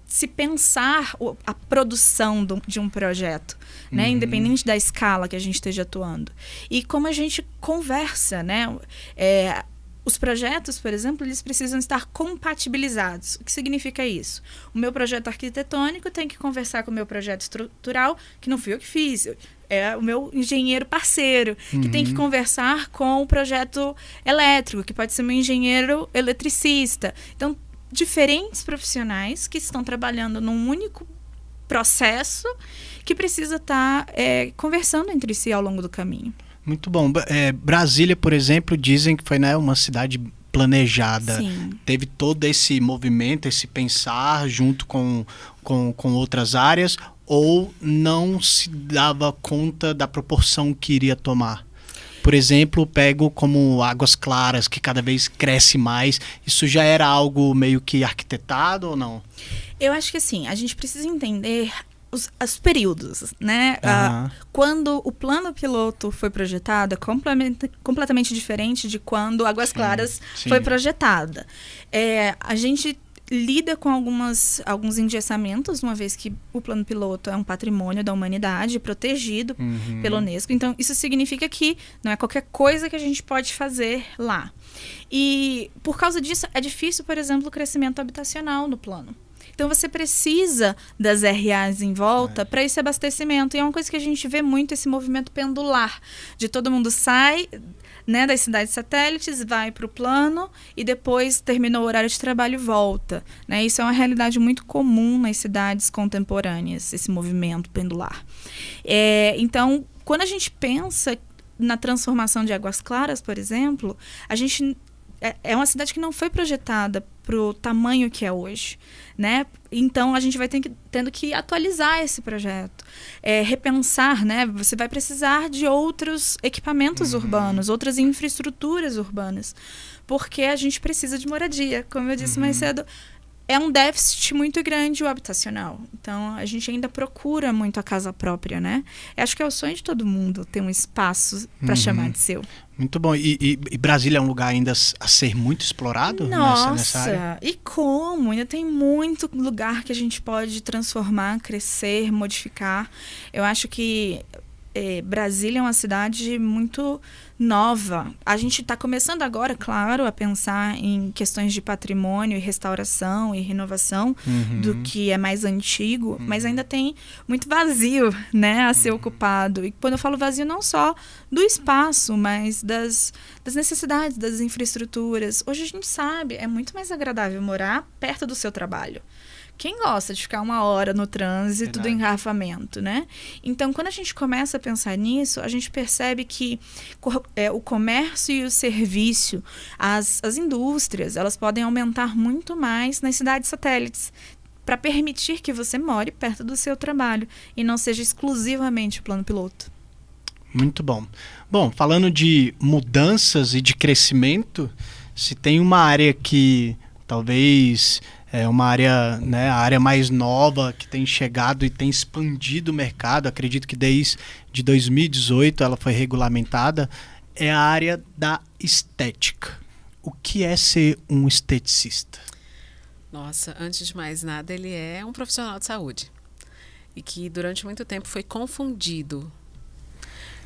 se pensar a produção de um projeto, né? Independente da escala que a gente esteja atuando. E como a gente conversa, né? Os projetos, por exemplo, eles precisam estar compatibilizados. O que significa isso? O meu projeto arquitetônico tem que conversar com o meu projeto estrutural, que não fui eu que fiz, é o meu engenheiro parceiro, que tem que conversar com o projeto elétrico, que pode ser meu engenheiro eletricista. Então, diferentes profissionais que estão trabalhando num único processo, que precisa estar conversando entre si ao longo do caminho. Muito bom. Brasília, por exemplo, dizem que foi, né, uma cidade planejada. Sim. Teve todo esse movimento, esse pensar junto com outras áreas, ou não se dava conta da proporção que iria tomar? Por exemplo, pego como Águas Claras, que cada vez cresce mais. Isso já era algo meio que arquitetado ou não? Eu acho que assim, a gente precisa entender os períodos, né? Aham. Quando o plano piloto foi projetado é completamente diferente de quando Águas Claras sim. foi projetada. A gente lida com alguns engessamentos, uma vez que o plano piloto é um patrimônio da humanidade protegido pela Unesco. Então, isso significa que não é qualquer coisa que a gente pode fazer lá. E, por causa disso, é difícil, por exemplo, o crescimento habitacional no plano. Então, você precisa das RAs em volta para esse abastecimento. E é uma coisa que a gente vê muito, esse movimento pendular, de todo mundo sai, né, das cidades satélites, vai para o plano e depois terminou o horário de trabalho e volta. Né? Isso é uma realidade muito comum nas cidades contemporâneas, esse movimento pendular. Então, quando a gente pensa na transformação de Águas Claras, por exemplo, a gente é uma cidade que não foi projetada para o tamanho que é hoje, né? Então, a gente vai tendo que atualizar esse projeto, repensar, né? Você vai precisar de outros equipamentos urbanos, outras infraestruturas urbanas, porque a gente precisa de moradia. Como eu disse mais cedo, é um déficit muito grande o habitacional. Então, a gente ainda procura muito a casa própria, né? Eu acho que é o sonho de todo mundo ter um espaço para chamar de seu. Muito bom. E Brasília é um lugar ainda a ser muito explorado nessa área? E como? Ainda tem muito lugar que a gente pode transformar, crescer, modificar. Eu acho que Brasília é uma cidade muito nova. A gente está começando agora, claro, a pensar em questões de patrimônio e restauração e renovação do que é mais antigo, mas ainda tem muito vazio, né, a ser ocupado. E quando eu falo vazio, não só do espaço, mas das necessidades, das infraestruturas. Hoje a gente sabe, é muito mais agradável morar perto do seu trabalho. Quem gosta de ficar 1 hora no trânsito do engarrafamento, né? Então, quando a gente começa a pensar nisso, a gente percebe que o comércio e o serviço, as indústrias, elas podem aumentar muito mais nas cidades satélites, para permitir que você more perto do seu trabalho e não seja exclusivamente o plano piloto. Muito bom. Bom, falando de mudanças e de crescimento, se tem uma área que talvez é uma área, né, a área mais nova que tem chegado e tem expandido o mercado, acredito que desde 2018 ela foi regulamentada, é a área da estética. O que é ser um esteticista? Nossa, antes de mais nada, ele é um profissional de saúde e que durante muito tempo foi confundido,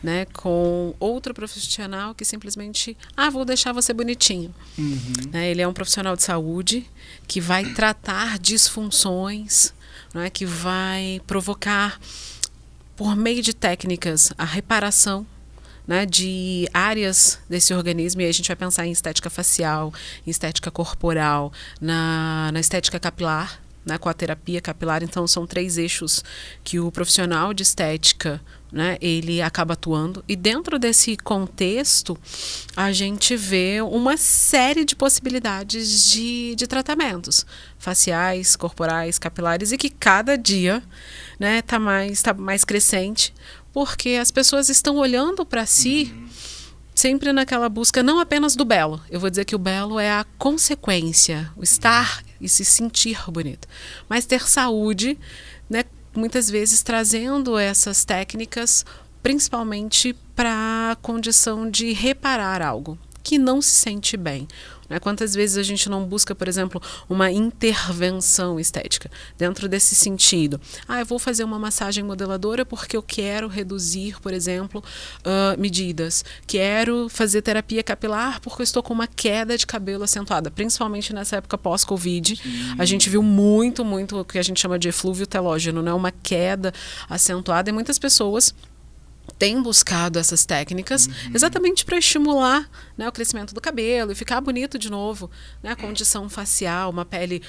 né, com outro profissional que simplesmente, vou deixar você bonitinho. Né, ele é um profissional de saúde que vai tratar disfunções, né, que vai provocar, por meio de técnicas, a reparação, né, de áreas desse organismo. E aí a gente vai pensar em estética facial, em estética corporal, na estética capilar, né, com a terapia capilar. Então, são 3 eixos que o profissional de estética, né, ele acaba atuando. E dentro desse contexto, a gente vê uma série de possibilidades de tratamentos faciais, corporais, capilares, e que cada dia, né, tá mais crescente, porque as pessoas estão olhando para si sempre naquela busca não apenas do belo. Eu vou dizer que o belo é a consequência, o estar e se sentir bonito, mas ter saúde, né, muitas vezes trazendo essas técnicas principalmente para a condição de reparar algo que não se sente bem. Né? Quantas vezes a gente não busca, por exemplo, uma intervenção estética dentro desse sentido? Eu vou fazer uma massagem modeladora porque eu quero reduzir, por exemplo, medidas. Quero fazer terapia capilar porque eu estou com uma queda de cabelo acentuada, principalmente nessa época pós-Covid. A gente viu muito o que a gente chama de eflúvio telógeno, né? Uma queda acentuada, e muitas pessoas têm buscado essas técnicas exatamente para estimular, né, o crescimento do cabelo e ficar bonito de novo, né, a condição facial, uma pele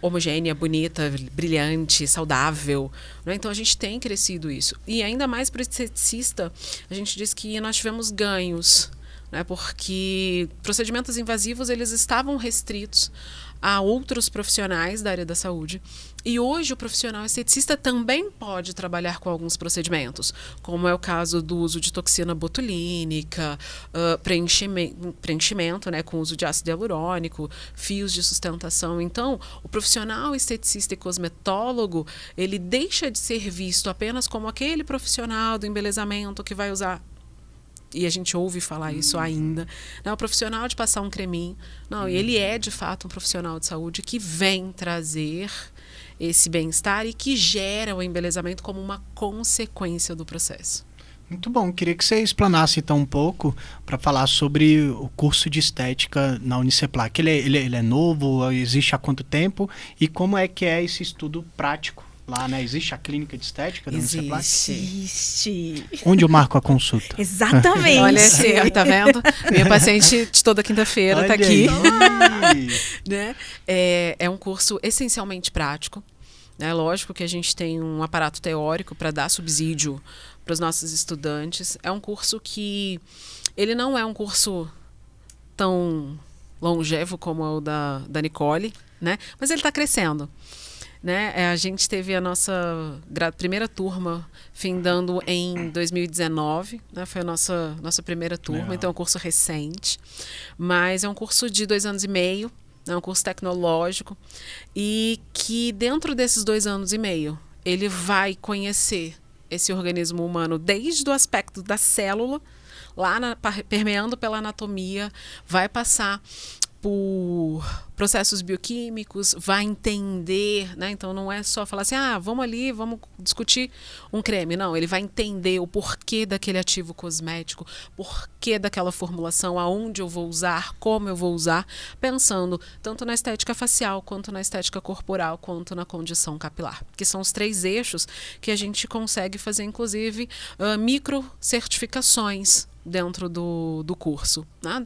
homogênea, bonita, brilhante, saudável. Né? Então, a gente tem crescido isso. E ainda mais para o esteticista, a gente diz que nós tivemos ganhos né? Porque procedimentos invasivos eles estavam restritos a outros profissionais da área da saúde. E hoje o profissional esteticista também pode trabalhar com alguns procedimentos, como é o caso do uso de toxina botulínica, preenchimento, né, com uso de ácido hialurônico, fios de sustentação. Então, o profissional esteticista e cosmetólogo, ele deixa de ser visto apenas como aquele profissional do embelezamento que vai usar, e a gente ouve falar isso ainda, né? O profissional de passar um creminho. Não, e ele é, de fato, um profissional de saúde que vem trazer esse bem-estar e que gera o embelezamento como uma consequência do processo. Muito bom. Queria que você explanasse, então, um pouco para falar sobre o curso de estética na Uniceplac. Ele é novo? Existe há quanto tempo? E como é que é esse estudo prático lá, né? Existe a clínica de estética da Uniceplac? Existe. Onde eu marco a consulta? Exatamente. Olha esse, tá vendo? Minha paciente de toda quinta-feira tá aqui. Né? É um curso essencialmente prático. Né? Lógico que a gente tem um aparato teórico para dar subsídio para os nossos estudantes. É um curso que ele não é um curso tão longevo como é o da Nicole, né? Mas ele está crescendo. Né? A gente teve a nossa primeira turma findando em 2019, né? Foi a nossa primeira turma. Legal. Então é um curso recente, mas é um curso de 2 anos e meio, é um curso tecnológico, e que dentro desses 2 anos e meio ele vai conhecer esse organismo humano desde o aspecto da célula, lá permeando pela anatomia, vai passar por processos bioquímicos, vai entender, né? Então não é só falar assim, vamos ali, vamos discutir um creme. Não, ele vai entender o porquê daquele ativo cosmético, porquê daquela formulação, aonde eu vou usar, como eu vou usar, pensando tanto na estética facial, quanto na estética corporal, quanto na condição capilar. Que são os 3 eixos que a gente consegue fazer, inclusive, micro certificações dentro do curso, né?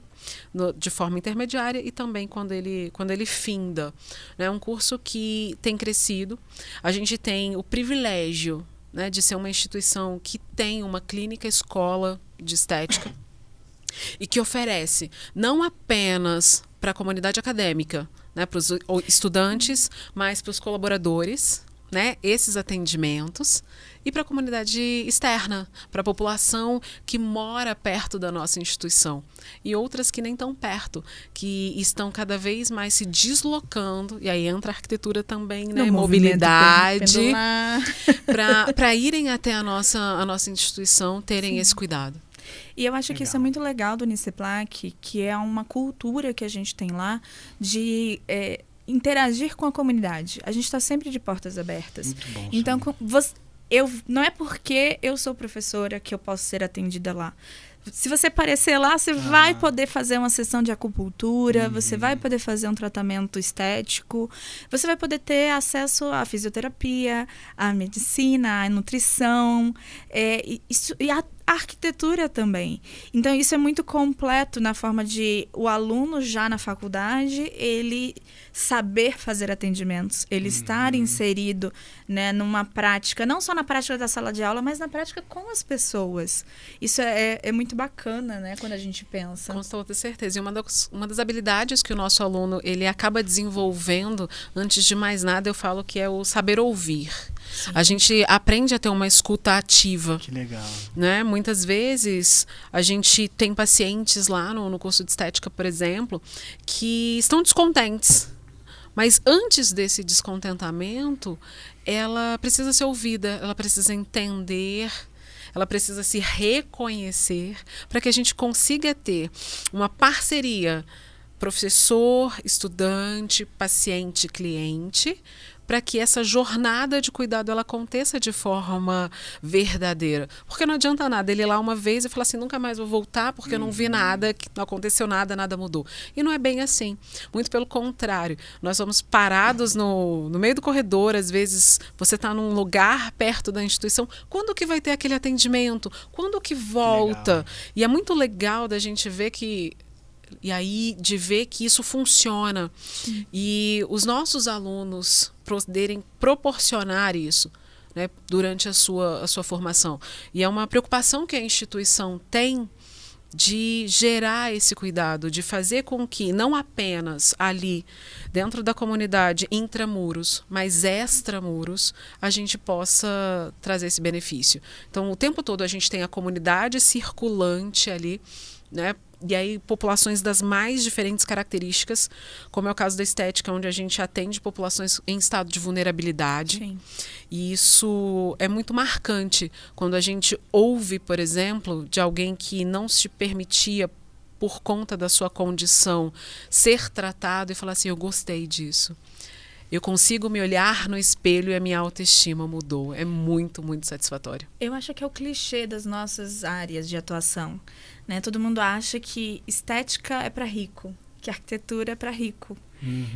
De forma intermediária e também quando ele finda. É um curso que tem crescido. A gente tem o privilégio, né, de ser uma instituição que tem uma clínica escola de estética e que oferece não apenas para a comunidade acadêmica, né, para os estudantes, mas para os colaboradores, né, esses atendimentos, e para a comunidade externa, para a população que mora perto da nossa instituição e outras que nem tão perto, que estão cada vez mais se deslocando, e aí entra a arquitetura também, né, mobilidade, para irem até a nossa instituição, terem esse cuidado. E eu acho que isso é muito legal do Uniceplac, que é uma cultura que a gente tem lá de interagir com a comunidade. A gente está sempre de portas abertas. Muito bom, então, não é porque eu sou professora que eu posso ser atendida lá. Se você aparecer lá, você vai poder fazer uma sessão de acupuntura, você vai poder fazer um tratamento estético, você vai poder ter acesso à fisioterapia, à medicina, à nutrição, e à arquitetura também. Então, isso é muito completo na forma de o aluno já na faculdade, ele saber fazer atendimentos, ele estar inserido, né, numa prática, não só na prática da sala de aula, mas na prática com as pessoas. Isso é muito bacana, né, quando a gente pensa. Com toda certeza. E uma das habilidades que o nosso aluno ele acaba desenvolvendo, antes de mais nada, eu falo que é o saber ouvir. Sim. A gente aprende a ter uma escuta ativa. Que legal. Né? Muitas vezes a gente tem pacientes lá no curso de estética, por exemplo, que estão descontentes. Mas antes desse descontentamento, ela precisa ser ouvida, ela precisa entender, ela precisa se reconhecer para que a gente consiga ter uma parceria professor, estudante, paciente, cliente, para que essa jornada de cuidado ela aconteça de forma verdadeira. Porque não adianta nada ele ir lá uma vez e falar assim, nunca mais vou voltar porque eu não vi nada, não aconteceu nada, nada mudou. E não é bem assim. Muito pelo contrário. Nós somos parados no meio do corredor, às vezes você está num lugar perto da instituição. Quando que vai ter aquele atendimento? Quando que volta? Legal. E é muito legal da gente ver que de ver que isso funciona. Sim. E os nossos alunos poderem proporcionar isso, né, durante a sua formação. E é uma preocupação que a instituição tem de gerar esse cuidado, de fazer com que não apenas ali dentro da comunidade intramuros, mas extramuros, a gente possa trazer esse benefício. Então, o tempo todo a gente tem a comunidade circulante ali, né? E aí populações das mais diferentes características, como é o caso da estética, onde a gente atende populações em estado de vulnerabilidade. Sim. E isso é muito marcante quando a gente ouve, por exemplo, de alguém que não se permitia, por conta da sua condição, ser tratado e falar assim, eu gostei disso. Eu consigo me olhar no espelho e a minha autoestima mudou. É muito, muito satisfatório. Eu acho que é o clichê das nossas áreas de atuação, né? Todo mundo acha que estética é para rico, que arquitetura é para rico.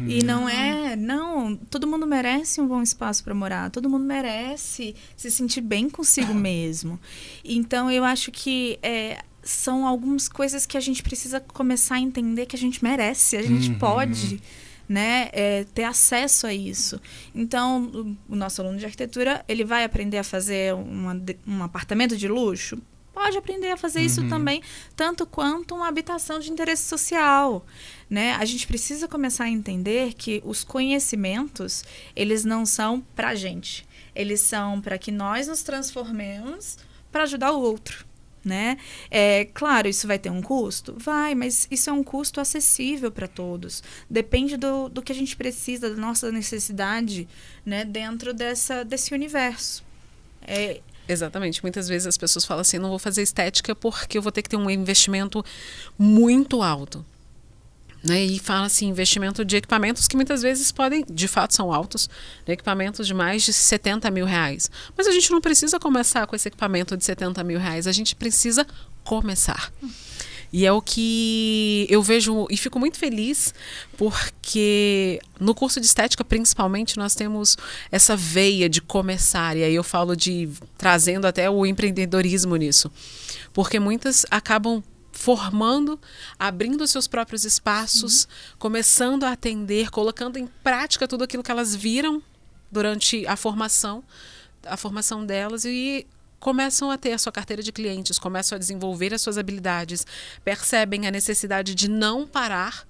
E não é, não. Todo mundo merece um bom espaço para morar. Todo mundo merece se sentir bem consigo mesmo. Então, eu acho que são algumas coisas que a gente precisa começar a entender que a gente merece, a gente pode, né, ter acesso a isso. Então, o nosso aluno de arquitetura, ele vai aprender a fazer um apartamento de luxo? Pode aprender a fazer isso também, tanto quanto uma habitação de interesse social, né? A gente precisa começar a entender que os conhecimentos, eles não são para a gente. Eles são para que nós nos transformemos para ajudar o outro, né? Claro, isso vai ter um custo? Vai, mas isso é um custo acessível para todos. Depende do que a gente precisa, da nossa necessidade, né, dentro desse universo. Exatamente. Muitas vezes as pessoas falam assim, não vou fazer estética porque eu vou ter que ter um investimento muito alto. Né? E fala assim, investimento de equipamentos que muitas vezes podem, de fato são altos, né? Equipamentos de mais de 70 mil reais. Mas a gente não precisa começar com esse equipamento de 70 mil reais, a gente precisa começar. E é o que eu vejo e fico muito feliz porque no curso de estética, principalmente, nós temos essa veia de começar. E aí eu falo trazendo até o empreendedorismo nisso. Porque muitas acabam formando, abrindo seus próprios espaços, começando a atender, colocando em prática tudo aquilo que elas viram durante a formação delas e começam a ter a sua carteira de clientes, começam a desenvolver as suas habilidades, percebem a necessidade de não parar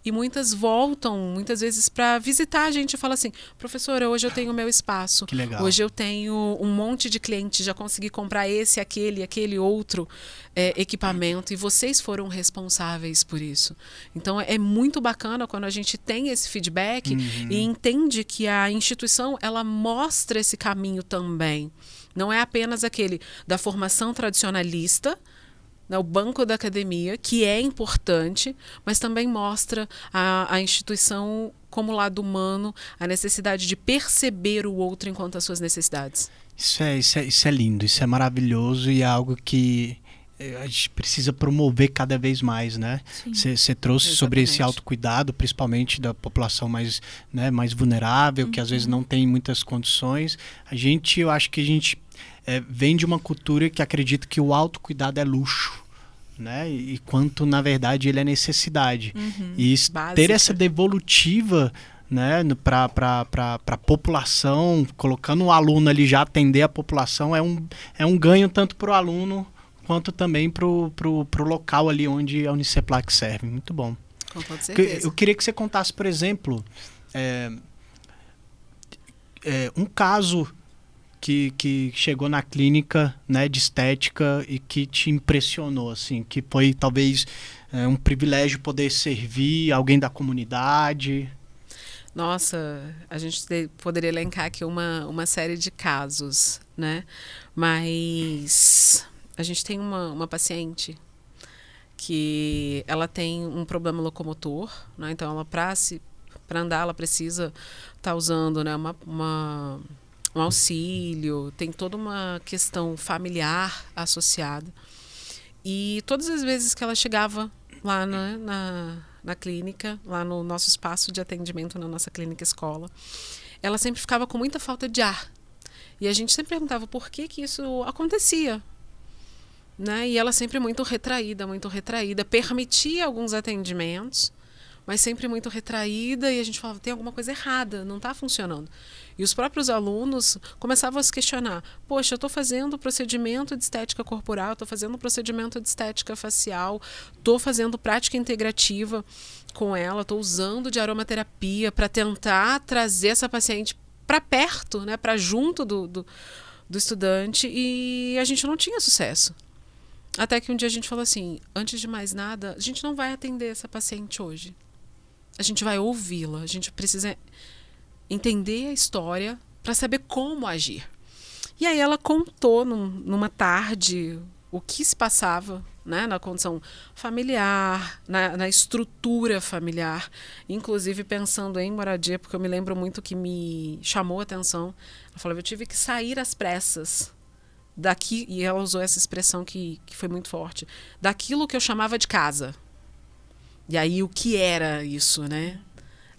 e muitas voltam, muitas vezes, para visitar a gente e falam assim, professora, hoje eu tenho o meu espaço, que legal. Hoje eu tenho um monte de clientes, já consegui comprar esse, aquele outro equipamento e vocês foram responsáveis por isso. Então, é muito bacana quando a gente tem esse feedback e entende que a instituição, ela mostra esse caminho também. Não é apenas aquele da formação tradicionalista, né, o banco da academia, que é importante, mas também mostra a instituição como lado humano, a necessidade de perceber o outro enquanto as suas necessidades. Isso é lindo, isso é maravilhoso e é algo que a gente precisa promover cada vez mais, né? Você trouxe Exatamente. Sobre esse autocuidado, principalmente da população mais vulnerável, que às vezes não tem muitas condições. Eu acho que a gente vem de uma cultura que acredita que o autocuidado é luxo, né? E quanto, na verdade, ele é necessidade. E ter essa devolutiva, né, para a população, colocando o aluno ali já atender a população, é um ganho tanto para o aluno quanto também para o local ali onde a Uniceplac serve. Muito bom. Com toda certeza. Eu queria que você contasse, por exemplo, um caso que chegou na clínica, né, de estética e que te impressionou, assim, que foi talvez um privilégio poder servir alguém da comunidade. Nossa, a gente poderia elencar aqui uma série de casos, né? Mas a gente tem uma paciente que ela tem um problema locomotor, né? Então ela para andar ela precisa estar usando, né, um auxílio, tem toda uma questão familiar associada. E todas as vezes que ela chegava lá na clínica, lá no nosso espaço de atendimento na nossa clínica escola, ela sempre ficava com muita falta de ar. E a gente sempre perguntava por que isso acontecia. Né? E ela sempre muito retraída, permitia alguns atendimentos, mas sempre muito retraída, e a gente falava, tem alguma coisa errada, não está funcionando. E os próprios alunos começavam a se questionar, poxa, eu estou fazendo procedimento de estética corporal, estou fazendo procedimento de estética facial, estou fazendo prática integrativa com ela, estou usando de aromaterapia para tentar trazer essa paciente para perto, né, para junto do estudante, e a gente não tinha sucesso. Até que um dia a gente falou assim, antes de mais nada, a gente não vai atender essa paciente hoje. A gente vai ouvi-la, a gente precisa entender a história para saber como agir. E aí ela contou numa tarde o que se passava, né, na condição familiar, na estrutura familiar, inclusive pensando em moradia, porque eu me lembro muito que me chamou a atenção. Ela falou, eu tive que sair às pressas daqui, e ela usou essa expressão que foi muito forte, daquilo que eu chamava de casa. E aí o que era isso, né?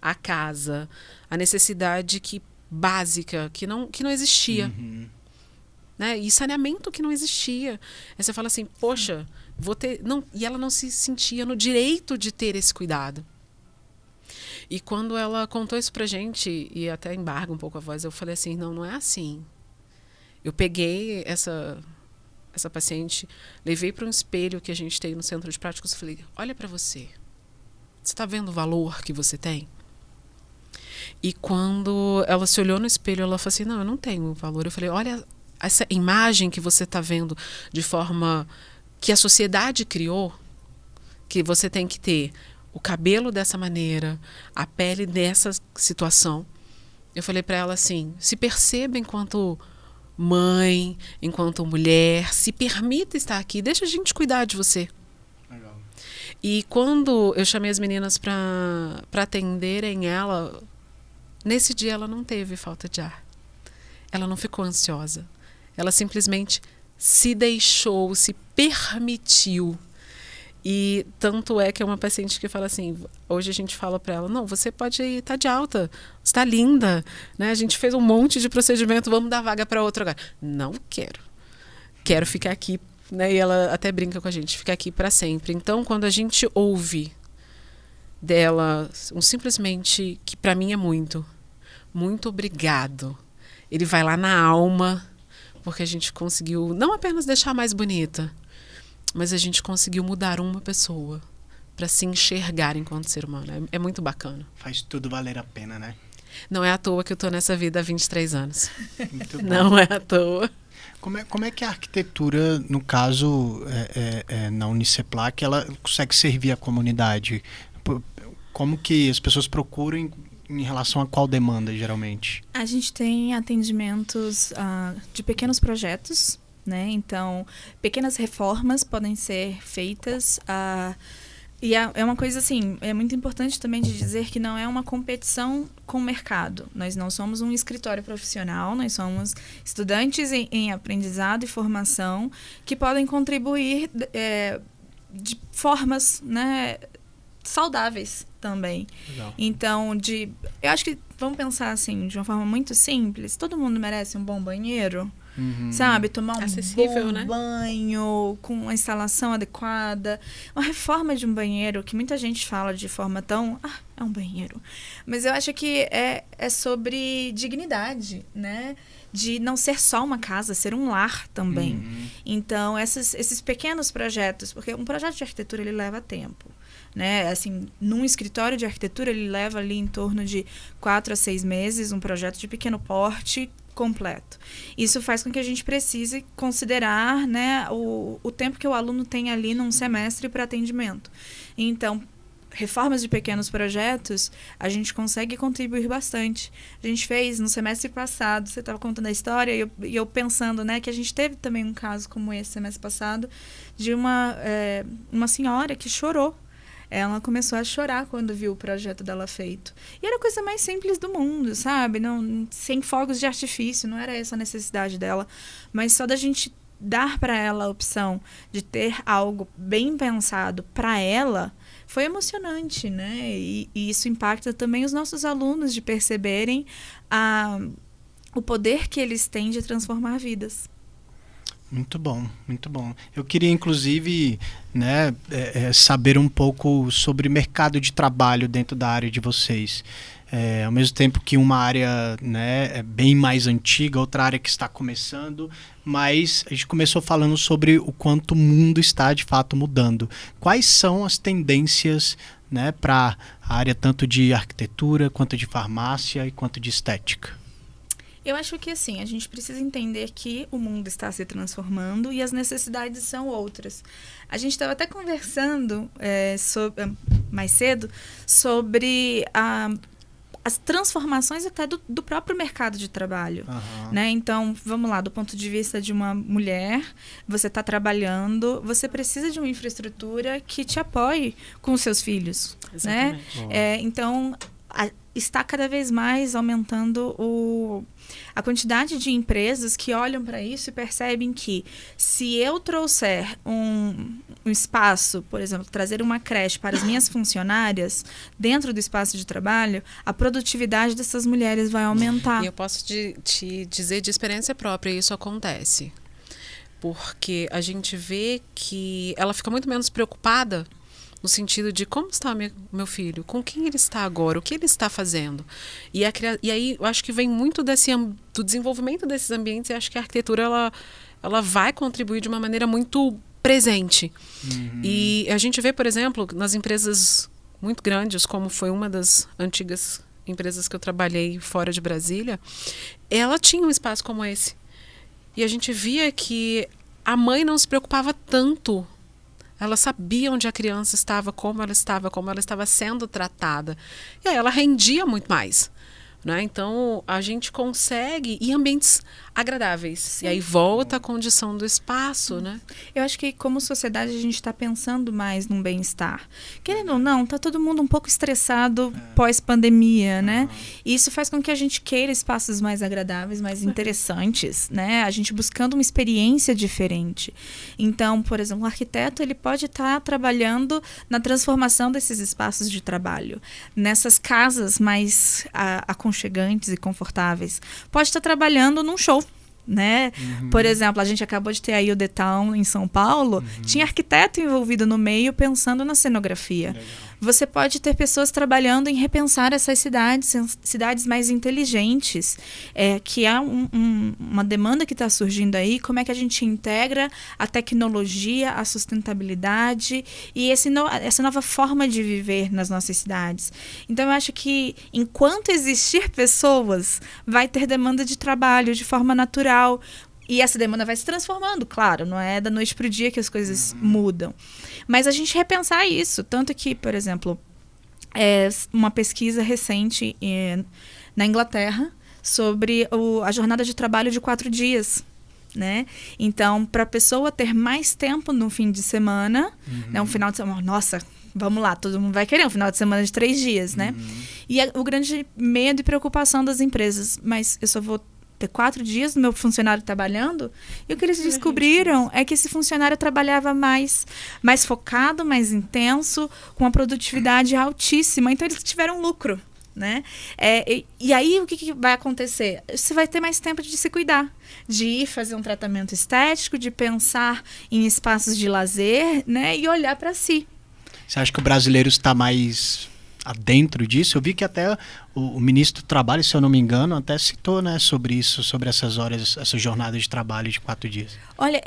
A casa, a necessidade básica que não existia. Uhum. Né? E saneamento que não existia. Aí você fala assim, poxa, vou ter... Não, e ela não se sentia no direito de ter esse cuidado. E quando ela contou isso pra gente, e até embarga um pouco a voz, eu falei assim, não é assim. Eu peguei essa paciente, levei para um espelho que a gente tem no centro de práticas e falei, olha para você. Você está vendo o valor que você tem? E quando ela se olhou no espelho, ela falou assim, não, eu não tenho valor. Eu falei, olha essa imagem que você está vendo de forma que a sociedade criou, que você tem que ter o cabelo dessa maneira, a pele dessa situação. Eu falei para ela assim, se perceba enquanto mãe, enquanto mulher, se permita estar aqui, deixa a gente cuidar de você. Legal. E quando eu chamei as meninas para atenderem ela, nesse dia ela não teve falta de ar. Ela não ficou ansiosa. Ela simplesmente se deixou, se permitiu. E tanto é que é uma paciente que fala assim, hoje a gente fala para ela, não, você pode estar de alta, você está linda, né? A gente fez um monte de procedimento, vamos dar vaga para outro lugar. Não quero ficar aqui, né? E ela até brinca com a gente, ficar aqui para sempre. Então, quando a gente ouve dela simplesmente, que para mim é muito obrigado, ele vai lá na alma, porque a gente conseguiu não apenas deixar mais bonita, mas a gente conseguiu mudar uma pessoa para se enxergar enquanto ser humano. É muito bacana. Faz tudo valer a pena, né? Não é à toa que eu estou nessa vida há 23 anos. Muito bom. Não é à toa. Como é que a arquitetura, no caso, na Uniceplac, ela consegue servir a comunidade? Como que as pessoas procuram em relação a qual demanda, geralmente? A gente tem atendimentos de pequenos projetos, né? Então, pequenas reformas podem ser feitas. E é uma coisa assim, é muito importante também de dizer que não é uma competição com o mercado. Nós não somos um escritório profissional, nós somos estudantes em aprendizado e formação que podem contribuir de formas, né, saudáveis também. Legal. Então, eu acho que, vamos pensar assim, de uma forma muito simples, todo mundo merece um bom banheiro? Uhum. Sabe? Tomar um bom, né, banho com uma instalação adequada. Uma reforma de um banheiro, que muita gente fala de forma tão... é um banheiro. Mas eu acho que é sobre dignidade, né? De não ser só uma casa, ser um lar também. Uhum. Então, esses pequenos projetos... Porque um projeto de arquitetura, ele leva tempo. Né? Assim, num escritório de arquitetura, ele leva ali em torno de 4 a 6 meses, um projeto de pequeno porte completo. Isso faz com que a gente precise considerar, né, o tempo que o aluno tem ali num semestre para atendimento. Então, reformas de pequenos projetos, a gente consegue contribuir bastante. A gente fez no semestre passado, você estava contando a história, e eu pensando, né, que a gente teve também um caso como esse semestre passado, de uma senhora que chorou. Ela começou a chorar quando viu o projeto dela feito. E era a coisa mais simples do mundo, sabe? Não, sem fogos de artifício, não era essa a necessidade dela. Mas só da gente dar para ela a opção de ter algo bem pensado para ela, foi emocionante, né? E isso impacta também os nossos alunos de perceberem o poder que eles têm de transformar vidas. Muito bom, muito bom. Eu queria, inclusive, né, saber um pouco sobre mercado de trabalho dentro da área de vocês. Ao mesmo tempo que uma área, né, é bem mais antiga, outra área que está começando, mas a gente começou falando sobre o quanto o mundo está, de fato, mudando. Quais são as tendências, né, para a área tanto de arquitetura, quanto de farmácia e quanto de estética? Eu acho que assim, a gente precisa entender que o mundo está se transformando e as necessidades são outras. A gente estava até conversando mais cedo sobre as transformações até do próprio mercado de trabalho. Né? Então, vamos lá, do ponto de vista de uma mulher, você está trabalhando, você precisa de uma infraestrutura que te apoie com os seus filhos. Né? Então, está cada vez mais aumentando a quantidade de empresas que olham para isso e percebem que se eu trouxer um espaço, por exemplo, trazer uma creche para as minhas funcionárias dentro do espaço de trabalho, a produtividade dessas mulheres vai aumentar. E eu posso te dizer de experiência própria, isso acontece. Porque a gente vê que ela fica muito menos preocupada no sentido de como está meu filho, com quem ele está agora, o que ele está fazendo. E aí eu acho que vem muito do desenvolvimento desses ambientes, e acho que a arquitetura ela vai contribuir de uma maneira muito presente. E a gente vê, por exemplo, nas empresas muito grandes, como foi uma das antigas empresas que eu trabalhei fora de Brasília, ela tinha um espaço como esse. E a gente via que a mãe não se preocupava tanto. Ela sabia onde a criança estava, como ela estava sendo tratada. E aí ela rendia muito mais. Né? Então, a gente consegue... E ambientes agradáveis. Sim. E aí volta a condição do espaço, né? Eu acho que, como sociedade, a gente está pensando mais num bem-estar. Querendo ou não, está todo mundo um pouco estressado pós-pandemia, né? E isso faz com que a gente queira espaços mais agradáveis, mais interessantes, né? A gente buscando uma experiência diferente. Então, por exemplo, o arquiteto ele pode estar trabalhando na transformação desses espaços de trabalho. Nessas casas mais aconchegantes e confortáveis. Pode estar trabalhando num show. Né? Por exemplo, a gente acabou de ter aí o The Town em São Paulo, tinha arquiteto envolvido no meio pensando na cenografia. Legal. Você pode ter pessoas trabalhando em repensar essas cidades mais inteligentes, que há uma demanda que está surgindo aí, como é que a gente integra a tecnologia, a sustentabilidade e essa nova forma de viver nas nossas cidades. Então, eu acho que enquanto existir pessoas, vai ter demanda de trabalho de forma natural. E essa demanda vai se transformando, claro, não é da noite para o dia que as coisas mudam. Mas a gente repensar isso, tanto que, por exemplo, uma pesquisa recente na Inglaterra sobre a jornada de trabalho de 4 dias. Né? Então, para a pessoa ter mais tempo no fim de semana, né, um final de semana, nossa, vamos lá, todo mundo vai querer um final de semana de 3 dias, né? E o grande medo e preocupação das empresas, mas eu só vou ter 4 dias do meu funcionário trabalhando, e o que eles descobriram é que esse funcionário trabalhava mais focado, mais intenso, com uma produtividade altíssima, então eles tiveram lucro, né? E aí o que vai acontecer? Você vai ter mais tempo de se cuidar, de ir fazer um tratamento estético, de pensar em espaços de lazer, né? E olhar para si. Você acha que o brasileiro está mais adentro disso? Eu vi que até o ministro do Trabalho, se eu não me engano, até citou, né, sobre isso, sobre essas horas, essa jornada de trabalho de 4 dias. Olha,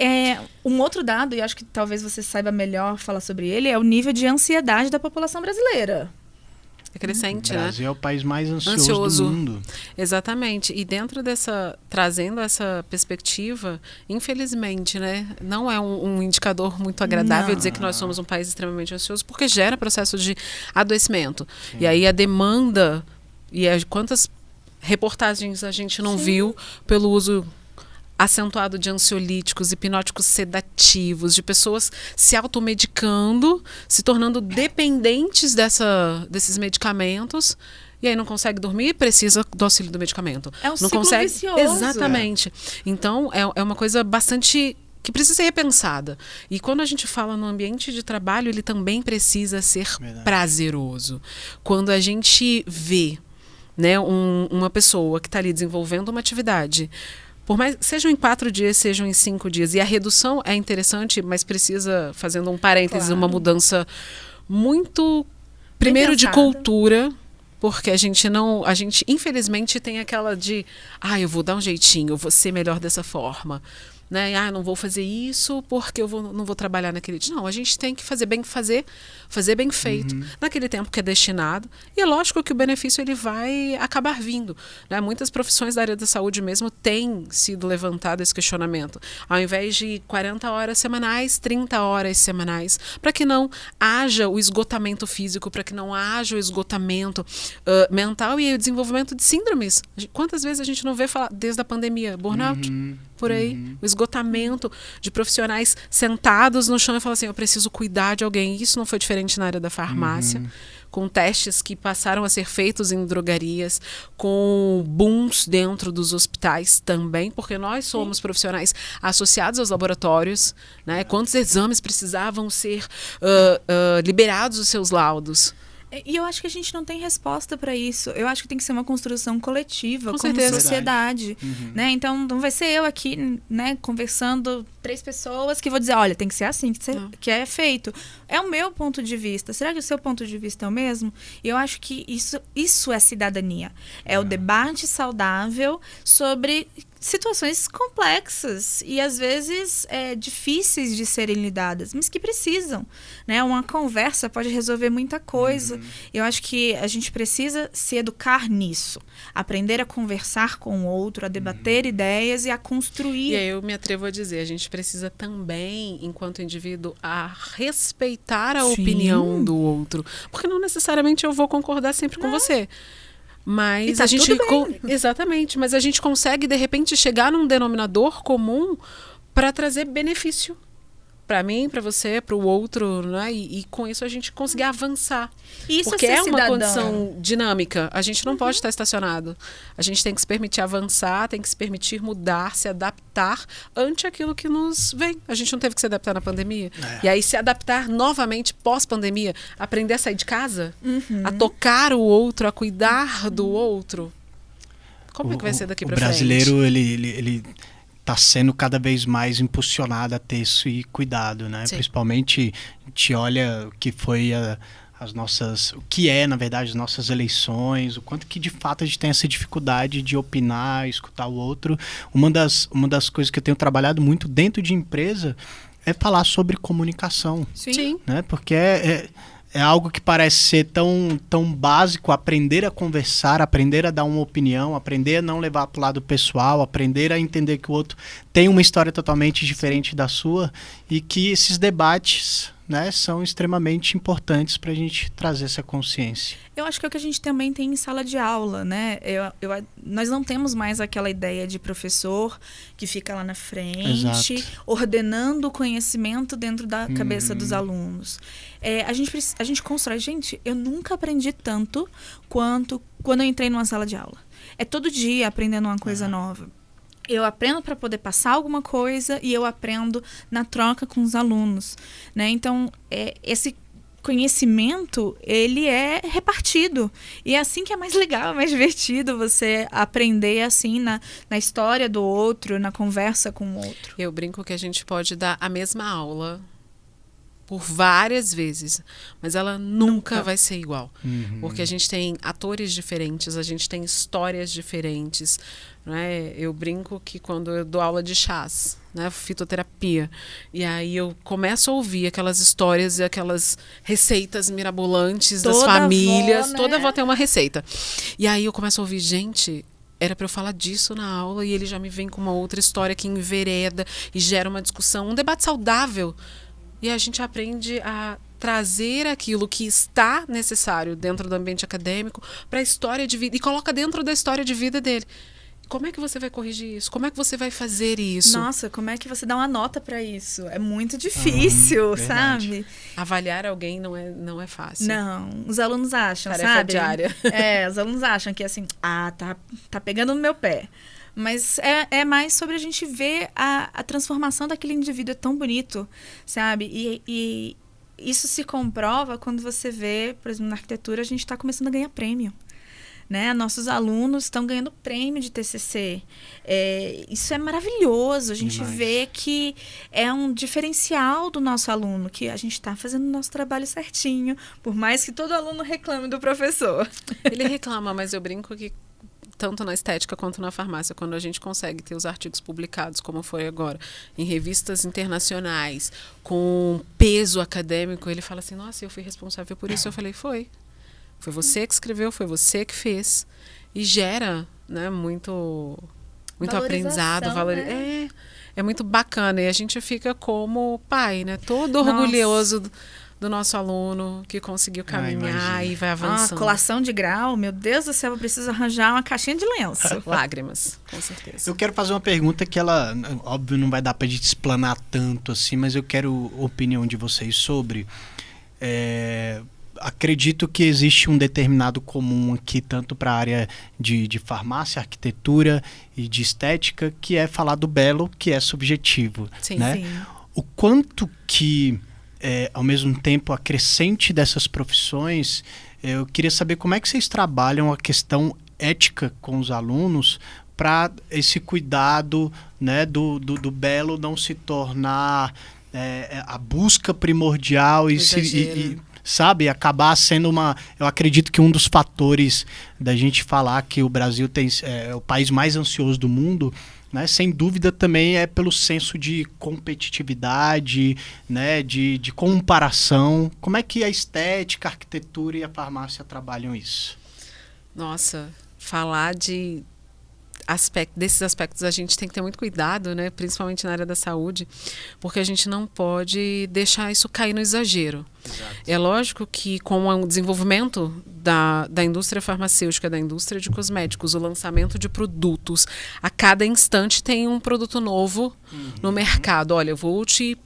um outro dado, e acho que talvez você saiba melhor falar sobre ele, é o nível de ansiedade da população brasileira. É crescente, né? O Brasil é o país mais ansioso do mundo. Exatamente. E dentro trazendo essa perspectiva, infelizmente, né, não é um indicador muito agradável dizer que nós somos um país extremamente ansioso, porque gera processo de adoecimento. Sim. E aí a demanda, quantas reportagens a gente não viu pelo uso acentuado de ansiolíticos, hipnóticos sedativos, de pessoas se automedicando, se tornando dependentes desses medicamentos, e aí não consegue dormir, precisa do auxílio do medicamento. É um ciclo vicioso. Exatamente. Então, é uma coisa bastante que precisa ser repensada. E quando a gente fala no ambiente de trabalho, ele também precisa ser prazeroso. Quando a gente vê, né, uma pessoa que está ali desenvolvendo uma atividade Por mais, sejam em 4 dias, sejam em 5 dias. E a redução é interessante, mas precisa, fazendo um parênteses, Claro. uma mudança muito, primeiro, de pensada. cultura, porque a gente infelizmente tem aquela de, eu vou dar um jeitinho, eu vou ser melhor dessa forma. Né? Eu não vou fazer isso porque não vou trabalhar naquele dia. Não, a gente tem que fazer bem feito, naquele tempo que é destinado. E é lógico que o benefício ele vai acabar vindo. Né? Muitas profissões da área da saúde mesmo têm sido levantado esse questionamento. Ao invés de 40 horas semanais, 30 horas semanais, para que não haja o esgotamento físico, para que não haja o esgotamento mental e o desenvolvimento de síndromes. Quantas vezes a gente não vê falar desde a pandemia? Burnout? Por aí, o esgotamento de profissionais sentados no chão e falam assim, eu preciso cuidar de alguém. Isso não foi diferente na área da farmácia, com testes que passaram a ser feitos em drogarias, com booms dentro dos hospitais também, porque nós somos profissionais associados aos laboratórios, né? Quantos exames precisavam ser liberados os seus laudos? E eu acho que a gente não tem resposta para isso. Eu acho que tem que ser uma construção coletiva, Com como certeza. sociedade. Né? Então, não vai ser eu aqui, né, conversando 3 pessoas que vou dizer, olha, tem que ser assim que é feito. É o meu ponto de vista. Será que o seu ponto de vista é o mesmo? E eu acho que isso é cidadania. É o debate saudável sobre situações complexas e às vezes difíceis de serem lidadas, mas que precisam, né? Uma conversa pode resolver muita coisa. Eu acho que a gente precisa se educar nisso, aprender a conversar com o outro, a debater ideias e a construir. E aí eu me atrevo a dizer, a gente precisa também, enquanto indivíduo, a respeitar a opinião do outro, porque não necessariamente eu vou concordar sempre com você. Mas tá a gente tudo bem. exatamente, mas a gente consegue de repente chegar num denominador comum para trazer benefício para mim, para você, para o outro, né? E com isso a gente conseguir avançar. Isso porque é ser uma cidadão. condição dinâmica. A gente não pode estar estacionado. A gente tem que se permitir avançar, tem que se permitir mudar, se adaptar ante aquilo que nos vem. A gente não teve que se adaptar na pandemia. E aí se adaptar novamente pós-pandemia, aprender a sair de casa, a tocar o outro, a cuidar do outro. Como é que vai ser daqui para frente? O brasileiro, ele está sendo cada vez mais impulsionado a ter esse cuidado, né? Sim. Principalmente, a gente olha o que foi o que é, na verdade, as nossas eleições, o quanto que, de fato, a gente tem essa dificuldade de opinar, escutar o outro. Uma das coisas que eu tenho trabalhado muito dentro de empresa é falar sobre comunicação. Sim. Né? Porque é algo que parece ser tão básico, aprender a conversar, aprender a dar uma opinião, aprender a não levar para o lado pessoal, aprender a entender que o outro tem uma história totalmente diferente da sua e que esses debates, né, são extremamente importantes para a gente trazer essa consciência. Eu acho que é o que a gente também tem em sala de aula, né? Nós não temos mais aquela ideia de professor que fica lá na frente, Exato. ordenando o conhecimento dentro da cabeça dos alunos. A gente constrói. Gente, eu nunca aprendi tanto quanto quando eu entrei numa sala de aula. É todo dia aprendendo uma coisa nova. Eu aprendo para poder passar alguma coisa e eu aprendo na troca com os alunos, né? Então, esse conhecimento, ele é repartido. E é assim que é mais legal, mais divertido você aprender assim na história do outro, na conversa com o outro. Eu brinco que a gente pode dar a mesma aula por várias vezes, mas ela nunca vai ser igual. Porque a gente tem atores diferentes, a gente tem histórias diferentes. Né? Eu brinco que quando eu dou aula de chás, né, fitoterapia, e aí eu começo a ouvir aquelas histórias e aquelas receitas mirabolantes das famílias. Avó, né? Toda avó tem uma receita. E aí eu começo a ouvir, gente, era para eu falar disso na aula e ele já me vem com uma outra história que envereda e gera uma discussão, um debate saudável. E a gente aprende a trazer aquilo que está necessário dentro do ambiente acadêmico para a história de vida e coloca dentro da história de vida dele. Como é que você vai corrigir isso? Como é que você vai fazer isso? Nossa, como é que você dá uma nota para isso? É muito difícil, sabe? Avaliar alguém não é fácil. Não, os alunos acham, Tarefa sabe? diária. Os alunos acham que assim, tá pegando no meu pé. Mas é mais sobre a gente ver a transformação daquele indivíduo, é tão bonito, sabe? E isso se comprova quando você vê, por exemplo, na arquitetura, a gente está começando a ganhar prêmio. né? Nossos alunos estão ganhando prêmio de TCC. Isso é maravilhoso. A gente vê que é um diferencial do nosso aluno, que a gente está fazendo o nosso trabalho certinho, por mais que todo aluno reclame do professor. Ele reclama, mas eu brinco que tanto na estética quanto na farmácia, quando a gente consegue ter os artigos publicados, como foi agora, em revistas internacionais, com peso acadêmico, ele fala assim, nossa, eu fui responsável por isso. Eu falei, foi você que escreveu, foi você que fez. E gera, né, muito aprendizado. Né? É muito bacana. E a gente fica como pai, né, todo orgulhoso do nosso aluno que conseguiu caminhar e vai avançando. Colação de grau, meu Deus do céu, eu preciso arranjar uma caixinha de lenço. Lágrimas, com certeza. Eu quero fazer uma pergunta que ela, óbvio, não vai dar pra gente explanar tanto assim, mas eu quero a opinião de vocês sobre. Acredito que existe um determinado comum aqui, tanto para a área de farmácia, arquitetura e de estética, que é falar do belo, que é subjetivo. Sim, né? sim. O quanto que ao mesmo tempo, a crescente dessas profissões, eu queria saber como é que vocês trabalham a questão ética com os alunos para esse cuidado, né, do belo não se tornar a busca primordial sabe, acabar sendo eu acredito que um dos fatores da gente falar que o Brasil é o país mais ansioso do mundo, né, sem dúvida também é pelo senso de competitividade, né, de comparação. Como é que a estética, a arquitetura e a farmácia trabalham isso? Nossa, falar desses aspectos a gente tem que ter muito cuidado, né, principalmente na área da saúde, porque a gente não pode deixar isso cair no exagero. Exato. É lógico que com o desenvolvimento da indústria farmacêutica, da indústria de cosméticos, o lançamento de produtos, a cada instante tem um produto novo no mercado. Olha,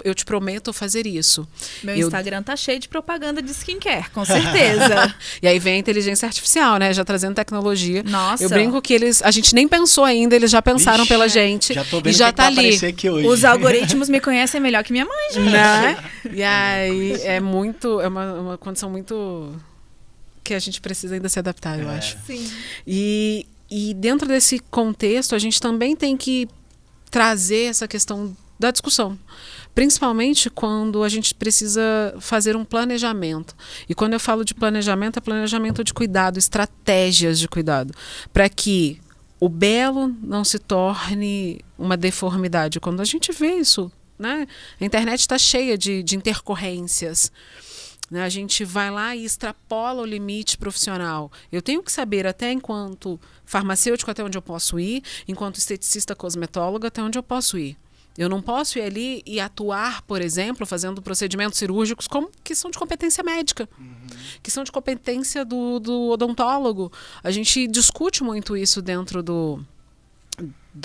eu te prometo fazer isso. Meu Instagram tá cheio de propaganda de skincare, com certeza. E aí vem a inteligência artificial, né? Já trazendo tecnologia. Nossa. Eu brinco que a gente nem pensou ainda, eles já pensaram pela gente. Já tô vendo e já que tá vai ali. aparecer aqui hoje. Os algoritmos me conhecem melhor que minha mãe, gente. Né? E aí é uma condição muito que a gente precisa ainda se adaptar, eu acho. Sim. E dentro desse contexto, a gente também tem que trazer essa questão da discussão. Principalmente quando a gente precisa fazer um planejamento. E quando eu falo de planejamento, é planejamento de cuidado, estratégias de cuidado. Para que o belo não se torne uma deformidade. Quando a gente vê isso, né? A internet está cheia de intercorrências. A gente vai lá e extrapola o limite profissional. Eu tenho que saber até enquanto farmacêutico até onde eu posso ir, enquanto esteticista cosmetóloga até onde eu posso ir. Eu não posso ir ali e atuar, por exemplo, fazendo procedimentos cirúrgicos que são de competência médica, que são de competência do odontólogo. A gente discute muito isso dentro do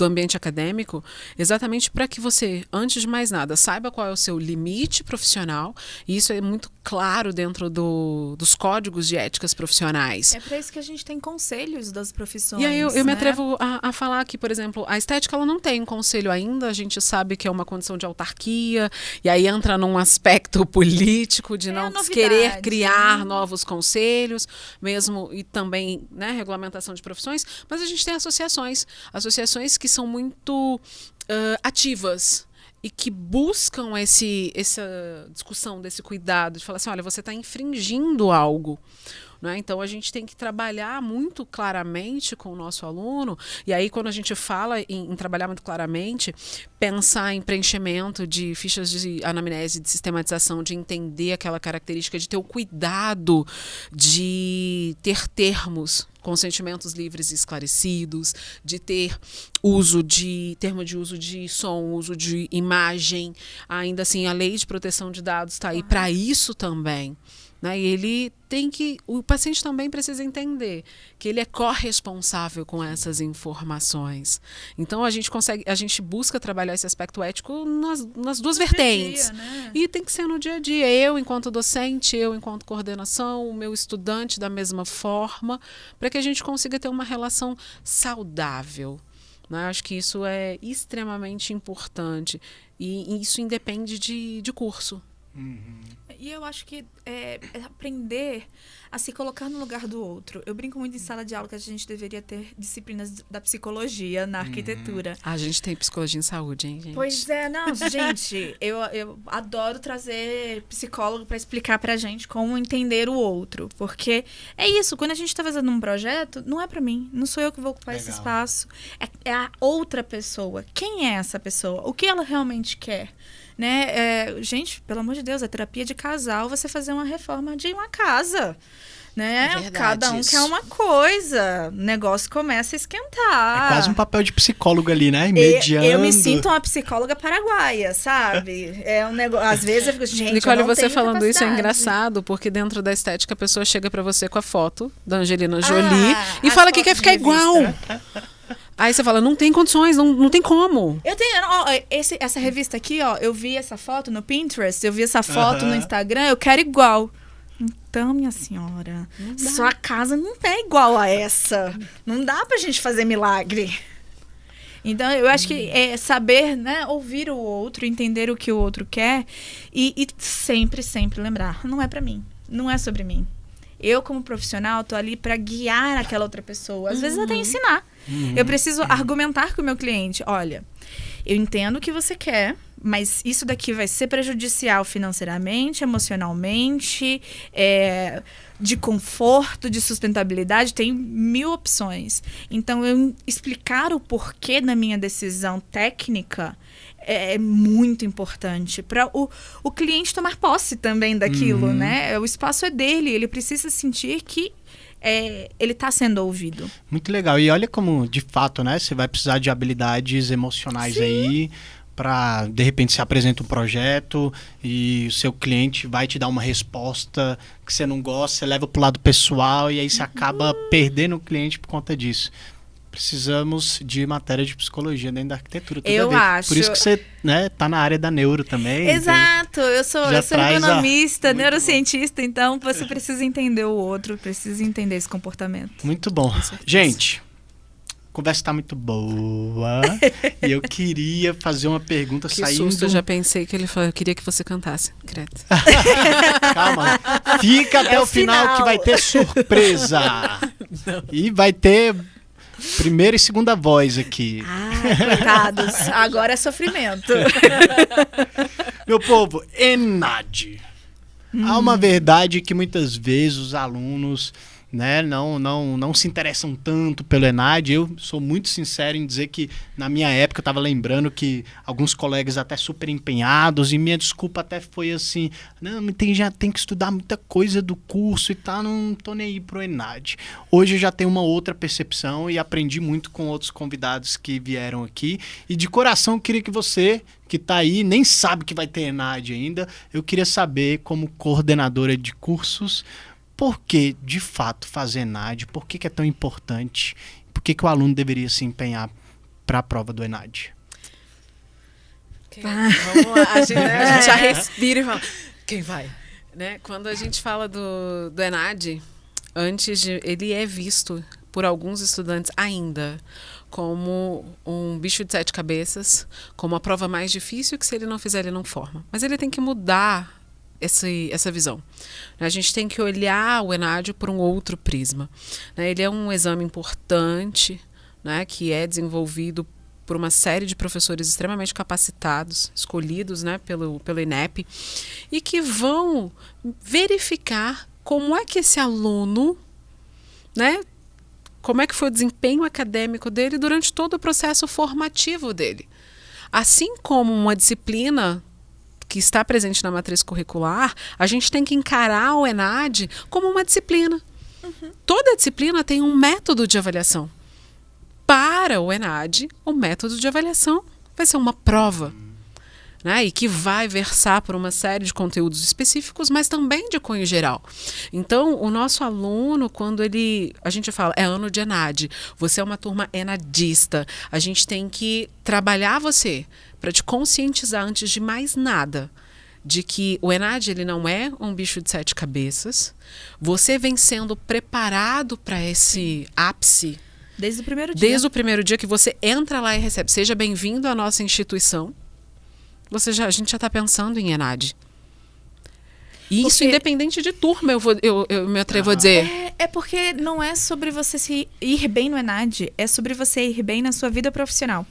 ambiente acadêmico, exatamente para que você, antes de mais nada, saiba qual é o seu limite profissional, e isso é muito claro dentro dos códigos de éticas profissionais. É para isso que a gente tem conselhos das profissões. E aí eu me atrevo a falar que, por exemplo, a estética ela não tem um conselho ainda, a gente sabe que é uma condição de autarquia, e aí entra num aspecto político de não querer criar novos conselhos, mesmo, e também, né, regulamentação de profissões, mas a gente tem associações que são muito ativas e que buscam essa discussão desse cuidado, de falar assim, olha, você está infringindo algo. Né? Então, a gente tem que trabalhar muito claramente com o nosso aluno, e aí quando a gente fala em trabalhar muito claramente, pensar em preenchimento de fichas de anamnese, de sistematização, de entender aquela característica, de ter o cuidado de ter termos, consentimentos livres e esclarecidos, de ter termo de uso de som, uso de imagem, ainda assim a lei de proteção de dados está aí para isso também. Né? E o paciente também precisa entender que ele é corresponsável com essas informações. Então a gente busca trabalhar esse aspecto ético nas duas vertentes. Dia, né? E tem que ser no dia a dia. Eu, enquanto docente, eu, enquanto coordenação, o meu estudante da mesma forma, para que a gente consiga ter uma relação saudável. Né? Acho que isso é extremamente importante. E isso independe de curso. E eu acho que é aprender a se colocar no lugar do outro. Eu brinco muito em sala de aula que a gente deveria ter disciplinas da psicologia na arquitetura. A gente tem psicologia em saúde, hein, gente? Pois é, não, gente, eu adoro trazer psicólogo para explicar pra gente como entender o outro. Porque é isso, quando a gente tá fazendo um projeto, não é pra mim, não sou eu que vou ocupar esse espaço. É a outra pessoa. Quem é essa pessoa? O que ela realmente quer? Né? Gente, pelo amor de Deus, é terapia de casal você fazer uma reforma de uma casa. Né? É verdade, cada um isso. quer uma coisa. O negócio começa a esquentar. É quase um papel de psicólogo ali, né? Mediando. Eu me sinto uma psicóloga paraguaia, sabe? É um negócio. Às vezes eu fico, gente, Nicole, eu não você tenho falando isso é capacidade. engraçado, porque dentro da estética a pessoa chega pra você com a foto da Angelina Jolie e as fala que quer fotos ficar de revista. igual. Aí você fala, não tem condições, não tem como. Eu tenho, ó, essa revista aqui, ó, eu vi essa foto no Pinterest, eu vi essa foto no Instagram, eu quero igual. Então, minha senhora, sua casa não é igual a essa. Não dá pra gente fazer milagre. Então, eu acho que é saber, né, ouvir o outro, entender o que o outro quer e sempre, sempre lembrar, não é pra mim, não é sobre mim. Eu, como profissional, tô ali pra guiar aquela outra pessoa. Às vezes até ensinar. Eu preciso argumentar com o meu cliente. Olha, eu entendo o que você quer, mas isso daqui vai ser prejudicial financeiramente, emocionalmente, de conforto, de sustentabilidade. Tem 1000 opções. Então, eu explicar o porquê da minha decisão técnica é muito importante para o cliente tomar posse também daquilo, né? O espaço é dele, ele precisa sentir que ele está sendo ouvido. Muito legal. E olha como, de fato, né? Você vai precisar de habilidades emocionais aí para, de repente, se apresenta um projeto e o seu cliente vai te dar uma resposta que você não gosta, você leva pro lado pessoal e aí você acaba perdendo o cliente por conta disso. Precisamos de matéria de psicologia dentro da arquitetura. Tudo Eu a ver. acho. Por isso que você, né, tá na área da neuro também. Exato, eu sou ergonomista, Muito neurocientista, então você precisa entender o outro, precisa entender esse comportamento. Muito bom. Gente, a conversa tá muito boa e eu queria fazer uma pergunta Que saindo... susto, eu já pensei que ele falou, eu queria que você cantasse, credo. Calma, fica até o final que vai ter surpresa. E vai ter primeira e segunda voz aqui. Coitados, agora é sofrimento. Meu povo, ENAD. Há uma verdade que muitas vezes os alunos, né, não se interessam tanto pelo ENAD. Eu sou muito sincero em dizer que na minha época eu estava lembrando que alguns colegas até super empenhados e minha desculpa até foi assim, não, já tem que estudar muita coisa do curso e tal, não tô nem aí pro ENAD. Hoje eu já tenho uma outra percepção e aprendi muito com outros convidados que vieram aqui e de coração eu queria que você que tá aí, nem sabe que vai ter ENAD ainda, eu queria saber como coordenadora de cursos, por que, de fato, fazer ENAD? Por que é tão importante? Por que o aluno deveria se empenhar para a prova do ENAD? Vamos lá, a gente já respira e fala, quem vai? Né? Quando a gente fala do ENAD, ele é visto por alguns estudantes ainda como um bicho de 7 cabeças, como a prova mais difícil que se ele não fizer, ele não forma. Mas ele tem que mudar essa visão. A gente tem que olhar o ENAD por um outro prisma. Ele é um exame importante, né, que é desenvolvido por uma série de professores extremamente capacitados, escolhidos, né, pelo INEP, e que vão verificar como é que esse aluno, né, como é que foi o desempenho acadêmico dele durante todo o processo formativo dele. Assim como uma disciplina que está presente na matriz curricular, a gente tem que encarar o ENAD como uma disciplina. Toda disciplina tem um método de avaliação. Para o ENAD, o método de avaliação vai ser uma prova, né? E que vai versar por uma série de conteúdos específicos, mas também de cunho geral. Então, o nosso aluno, quando a gente fala, é ano de ENAD, você é uma turma enadista, a gente tem que trabalhar você para te conscientizar, antes de mais nada, de que o ENAD ele não é um bicho de 7 cabeças. Você vem sendo preparado para esse ápice Desde o primeiro dia. Desde o primeiro dia que você entra lá e recebe. Seja bem-vindo à nossa instituição. A gente já está pensando em ENAD. E isso independente de turma, eu me atrevo a dizer. É porque não é sobre você se ir bem no ENAD, é sobre você ir bem na sua vida profissional.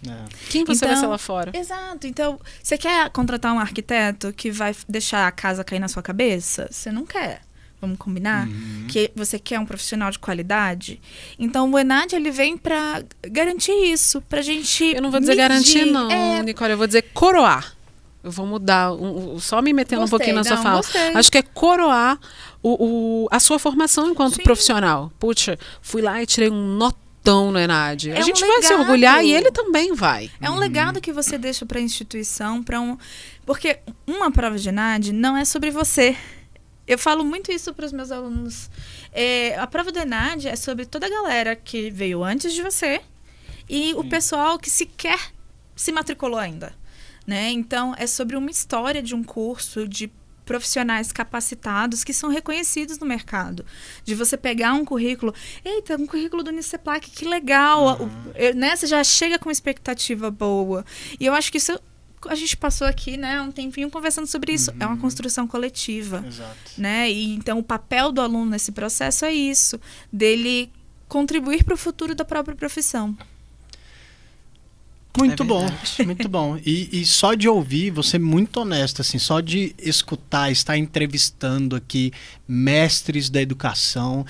Quem você vai ser lá fora? Exato. Então, você quer contratar um arquiteto que vai deixar a casa cair na sua cabeça? Você não quer. Vamos combinar? Que você quer um profissional de qualidade? Então, o ENAD, ele vem pra garantir isso, pra gente Eu não vou dizer medir. garantir, não, Nicole. Eu vou dizer coroar. Eu vou mudar, só me metendo um pouquinho na sua fala. Gostei. Acho que é coroar a sua formação enquanto profissional. Puxa, fui lá e tirei um notão no ENAD. A gente vai se orgulhar e ele também vai. É um legado que você deixa para a instituição, porque uma prova de ENAD não é sobre você. Eu falo muito isso para os meus alunos. A prova do ENAD é sobre toda a galera que veio antes de você e o pessoal que sequer se matriculou ainda. Né? Então, é sobre uma história de um curso de profissionais capacitados que são reconhecidos no mercado. De você pegar um currículo, eita, um currículo do Uniceplac, que legal, né? Você já chega com uma expectativa boa. E eu acho que isso, a gente passou aqui, né, um tempinho conversando sobre isso. É uma construção coletiva. Exato. Né? E, então, o papel do aluno nesse processo é isso, dele contribuir para o futuro da própria profissão. Muito bom, muito bom. E só de ouvir, você muito honesto, assim, só de escutar, estar entrevistando aqui mestres da educação,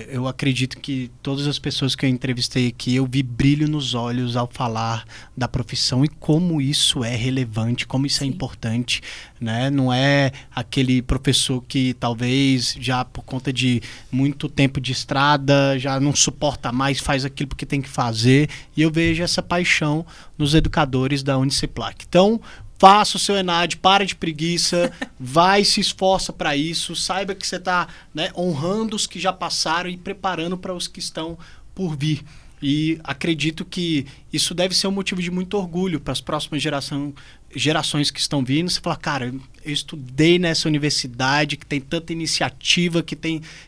eu acredito que todas as pessoas que eu entrevistei aqui, eu vi brilho nos olhos ao falar da profissão e como isso é relevante, como isso é importante, né? Não é aquele professor que talvez já por conta de muito tempo de estrada, já não suporta mais, faz aquilo porque tem que fazer, e eu vejo essa paixão nos educadores da Uniceplac. Então, faça o seu ENAD, para de preguiça, vai, se esforça para isso, saiba que você está, né, honrando os que já passaram e preparando para os que estão por vir. E acredito que isso deve ser um motivo de muito orgulho para as próximas gerações que estão vindo. Você fala, cara, eu estudei nessa universidade que tem tanta iniciativa, que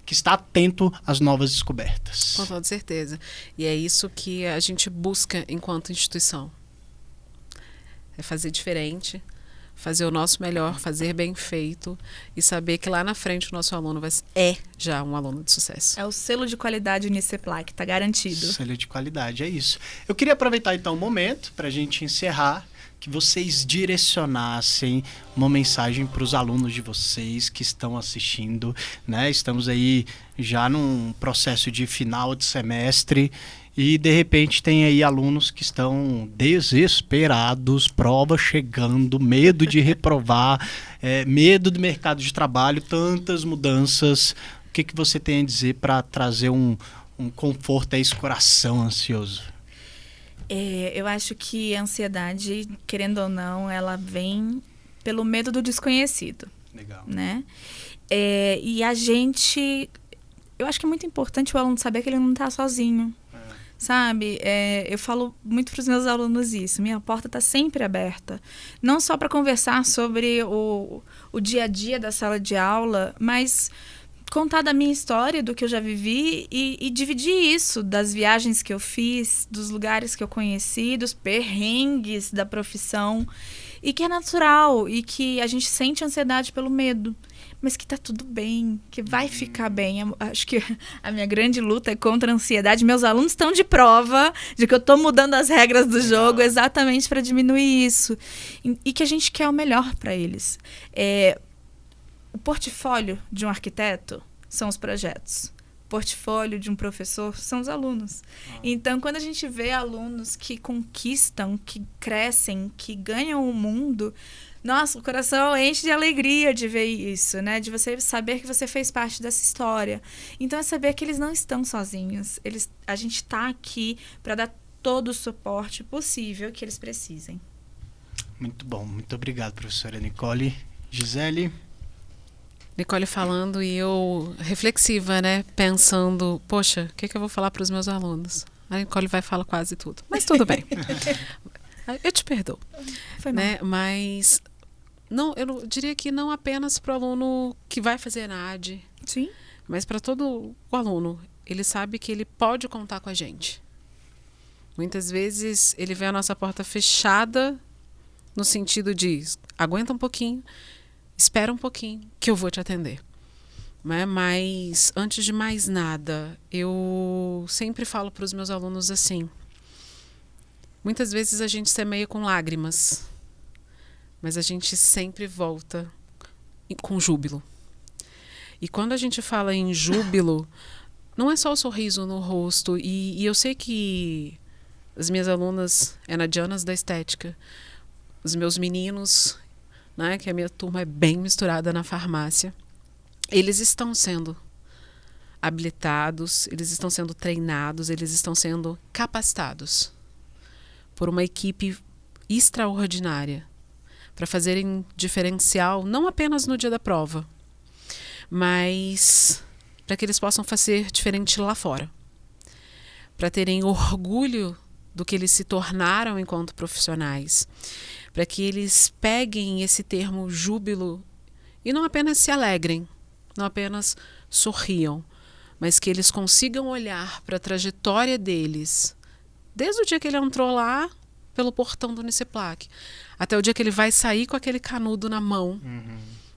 está atento às novas descobertas. Com toda certeza. E é isso que a gente busca enquanto instituição. É fazer diferente, fazer o nosso melhor, fazer bem feito e saber que lá na frente o nosso aluno é já um aluno de sucesso. É o selo de qualidade Uniceplac, está garantido. Selo de qualidade, é isso. Eu queria aproveitar então o momento para a gente encerrar, que vocês direcionassem uma mensagem para os alunos de vocês que estão assistindo, né? Estamos aí já num processo de final de semestre e de repente tem aí alunos que estão desesperados, prova chegando, medo de reprovar, medo do mercado de trabalho, tantas mudanças. O que você tem a dizer para trazer um conforto a esse coração ansioso? Eu acho que a ansiedade, querendo ou não, ela vem pelo medo do desconhecido. Legal. Né? E a gente... Eu acho que é muito importante o aluno saber que ele não está sozinho. Sabe? Eu falo muito para os meus alunos isso. Minha porta está sempre aberta. Não só para conversar sobre o dia a dia da sala de aula, mas contar da minha história, do que eu já vivi e dividir isso das viagens que eu fiz, dos lugares que eu conheci, dos perrengues da profissão. E que é natural e que a gente sente ansiedade pelo medo. Mas que tá tudo bem, que vai ficar bem. Acho que a minha grande luta é contra a ansiedade. Meus alunos estão de prova de que eu tô mudando as regras do jogo exatamente para diminuir isso. E que a gente quer o melhor para eles. O portfólio de um arquiteto são os projetos. O portfólio de um professor são os alunos. Então, quando a gente vê alunos que conquistam, que crescem, que ganham o mundo... Nossa, o coração enche de alegria de ver isso, né? De você saber que você fez parte dessa história. Então, é saber que eles não estão sozinhos. A gente está aqui para dar todo o suporte possível que eles precisem. Muito bom. Muito obrigado, professora Nicole. Gisele? Nicole falando e eu reflexiva, né? Pensando, poxa, o que eu vou falar para os meus alunos? A Nicole vai falar quase tudo. Mas tudo bem. Eu te perdoo. Foi mal. Né? Mas... Não, eu diria que não apenas para o aluno que vai fazer ENAD, Sim. mas para todo o aluno. Ele sabe que ele pode contar com a gente. Muitas vezes ele vê a nossa porta fechada no sentido de aguenta um pouquinho, espera um pouquinho que eu vou te atender. Né? Mas, antes de mais nada, eu sempre falo para os meus alunos assim, muitas vezes a gente semeia com lágrimas, mas a gente sempre volta com júbilo. E quando a gente fala em júbilo, não é só o sorriso no rosto. E eu sei que as minhas alunas enadianas da estética, os meus meninos, né, que a minha turma é bem misturada na farmácia, eles estão sendo habilitados, eles estão sendo treinados, eles estão sendo capacitados por uma equipe extraordinária para fazerem diferencial, não apenas no dia da prova, mas para que eles possam fazer diferente lá fora. Para terem orgulho do que eles se tornaram enquanto profissionais. Para que eles peguem esse termo júbilo e não apenas se alegrem, não apenas sorriam, mas que eles consigam olhar para a trajetória deles, desde o dia que ele entrou lá pelo portão do Uniceplac, até o dia que ele vai sair com aquele canudo na mão,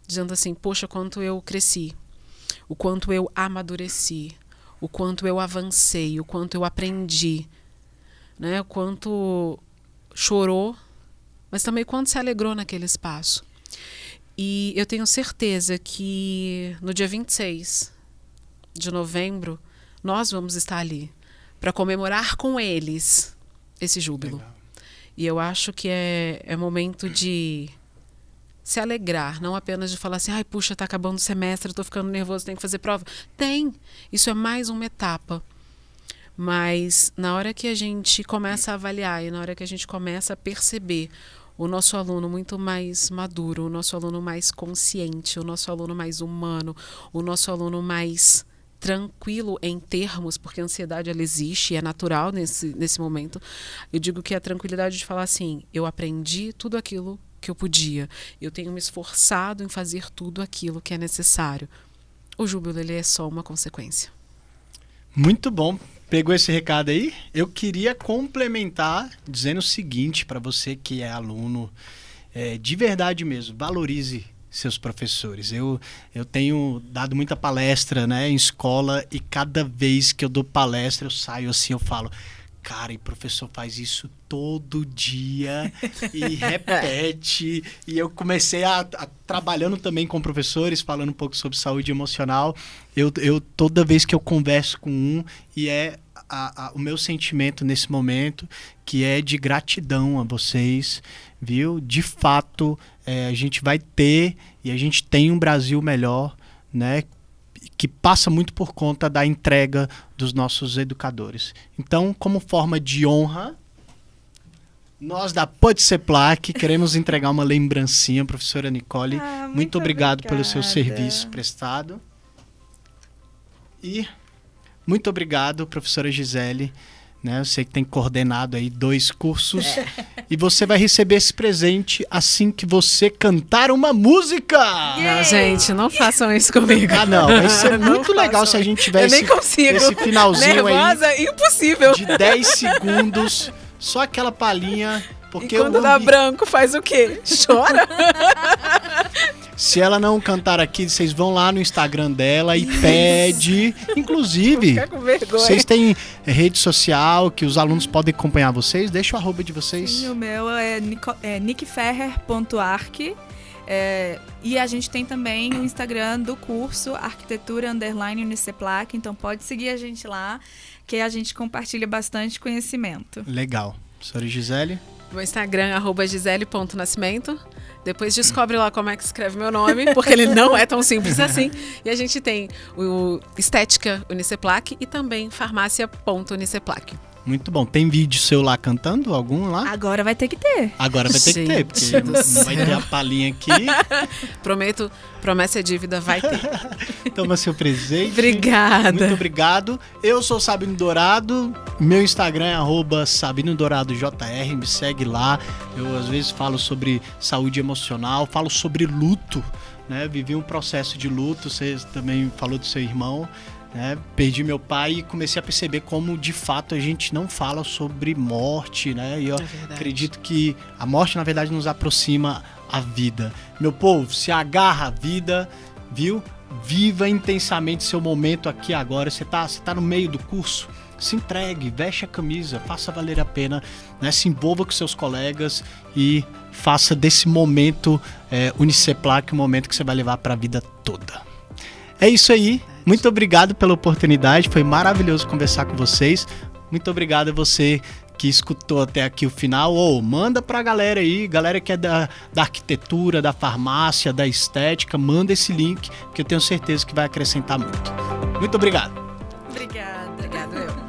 dizendo assim, poxa, quanto eu cresci, o quanto eu amadureci, o quanto eu avancei, o quanto eu aprendi, né? O quanto chorou, mas também quanto se alegrou naquele espaço. E eu tenho certeza que no dia 26 de novembro, nós vamos estar ali para comemorar com eles esse júbilo. Legal. E eu acho que é momento de se alegrar, não apenas de falar assim, ai, puxa, tá acabando o semestre, eu tô ficando nervoso, tenho que fazer prova. Tem, isso é mais uma etapa. Mas na hora que a gente começa a avaliar e na hora que a gente começa a perceber o nosso aluno muito mais maduro, o nosso aluno mais consciente, o nosso aluno mais humano, o nosso aluno mais tranquilo em termos, porque a ansiedade ela existe e é natural nesse momento. Eu digo que a tranquilidade de falar assim, eu aprendi tudo aquilo que eu podia, eu tenho me esforçado em fazer tudo aquilo que é necessário. O júbilo ele é só uma consequência. Muito bom. Pegou esse recado aí? Eu queria complementar dizendo o seguinte para você que é aluno, de verdade mesmo, valorize seus professores. Eu tenho dado muita palestra, né, em escola, e cada vez que eu dou palestra eu saio assim, eu falo, cara, e professor faz isso todo dia e repete. E eu comecei a trabalhando também com professores, falando um pouco sobre saúde emocional. Eu toda vez que eu converso com um, e o meu sentimento nesse momento, que é de gratidão a vocês, viu? De fato, a gente vai ter, e a gente tem um Brasil melhor, né? Que passa muito por conta da entrega dos nossos educadores. Então, como forma de honra, nós da Podseplac queremos entregar uma lembrancinha, professora Nicole. Muito obrigado pelo seu serviço prestado. E muito obrigado, professora Gisele. Né? Eu sei que tem coordenado aí 2 cursos. E você vai receber esse presente assim que você cantar uma música. Não, gente, não façam isso comigo. Ah, não. Vai ser muito legal se a gente tiver esse finalzinho nervosa, aí. Impossível. De 10 segundos. Só aquela palhinha. Porque e quando dá branco, faz o quê? Chora? Se ela não cantar aqui, vocês vão lá no Instagram dela e pede. Inclusive, vocês têm rede social que os alunos podem acompanhar vocês? Deixa o arroba de vocês. Sim, o meu é nickferrer.arc. E a gente tem também o Instagram do curso Arquitetura_Uniceplac. Então pode seguir a gente lá, que a gente compartilha bastante conhecimento. Legal. Professora Gisele? Meu Instagram é @gisele.nascimento. Depois descobre lá como é que escreve meu nome, porque ele não é tão simples assim. E a gente tem o Estética Uniceplac e também farmácia.uniceplac. Muito bom. Tem vídeo seu lá cantando? Algum lá? Agora vai ter que ter. Agora vai ter que ter, porque não vai ter a palhinha aqui. Prometo, promessa é dívida, vai ter. Toma seu presente. Obrigada. Muito obrigado. Eu sou Sabino Dourado. Meu Instagram é @SabinoDouradoJR. Me segue lá. Eu às vezes falo sobre saúde emocional, falo sobre luto, né? Vivi um processo de luto. Você também falou do seu irmão. Perdi meu pai e comecei a perceber como de fato a gente não fala sobre morte, né? E eu acredito que a morte na verdade nos aproxima a vida. Meu povo, se agarra a vida, viu? Viva intensamente seu momento aqui agora. Você tá no meio do curso, se entregue, veste a camisa, faça valer a pena, né? Se envolva com seus colegas e faça desse momento Uniceplac um momento que você vai levar para a vida toda. É isso aí. Muito obrigado pela oportunidade. Foi maravilhoso conversar com vocês. Muito obrigado a você que escutou até aqui o final. Manda pra galera aí, galera que é da arquitetura, da farmácia, da estética, manda esse link, que eu tenho certeza que vai acrescentar muito. Muito obrigado. Obrigada. Obrigado, eu.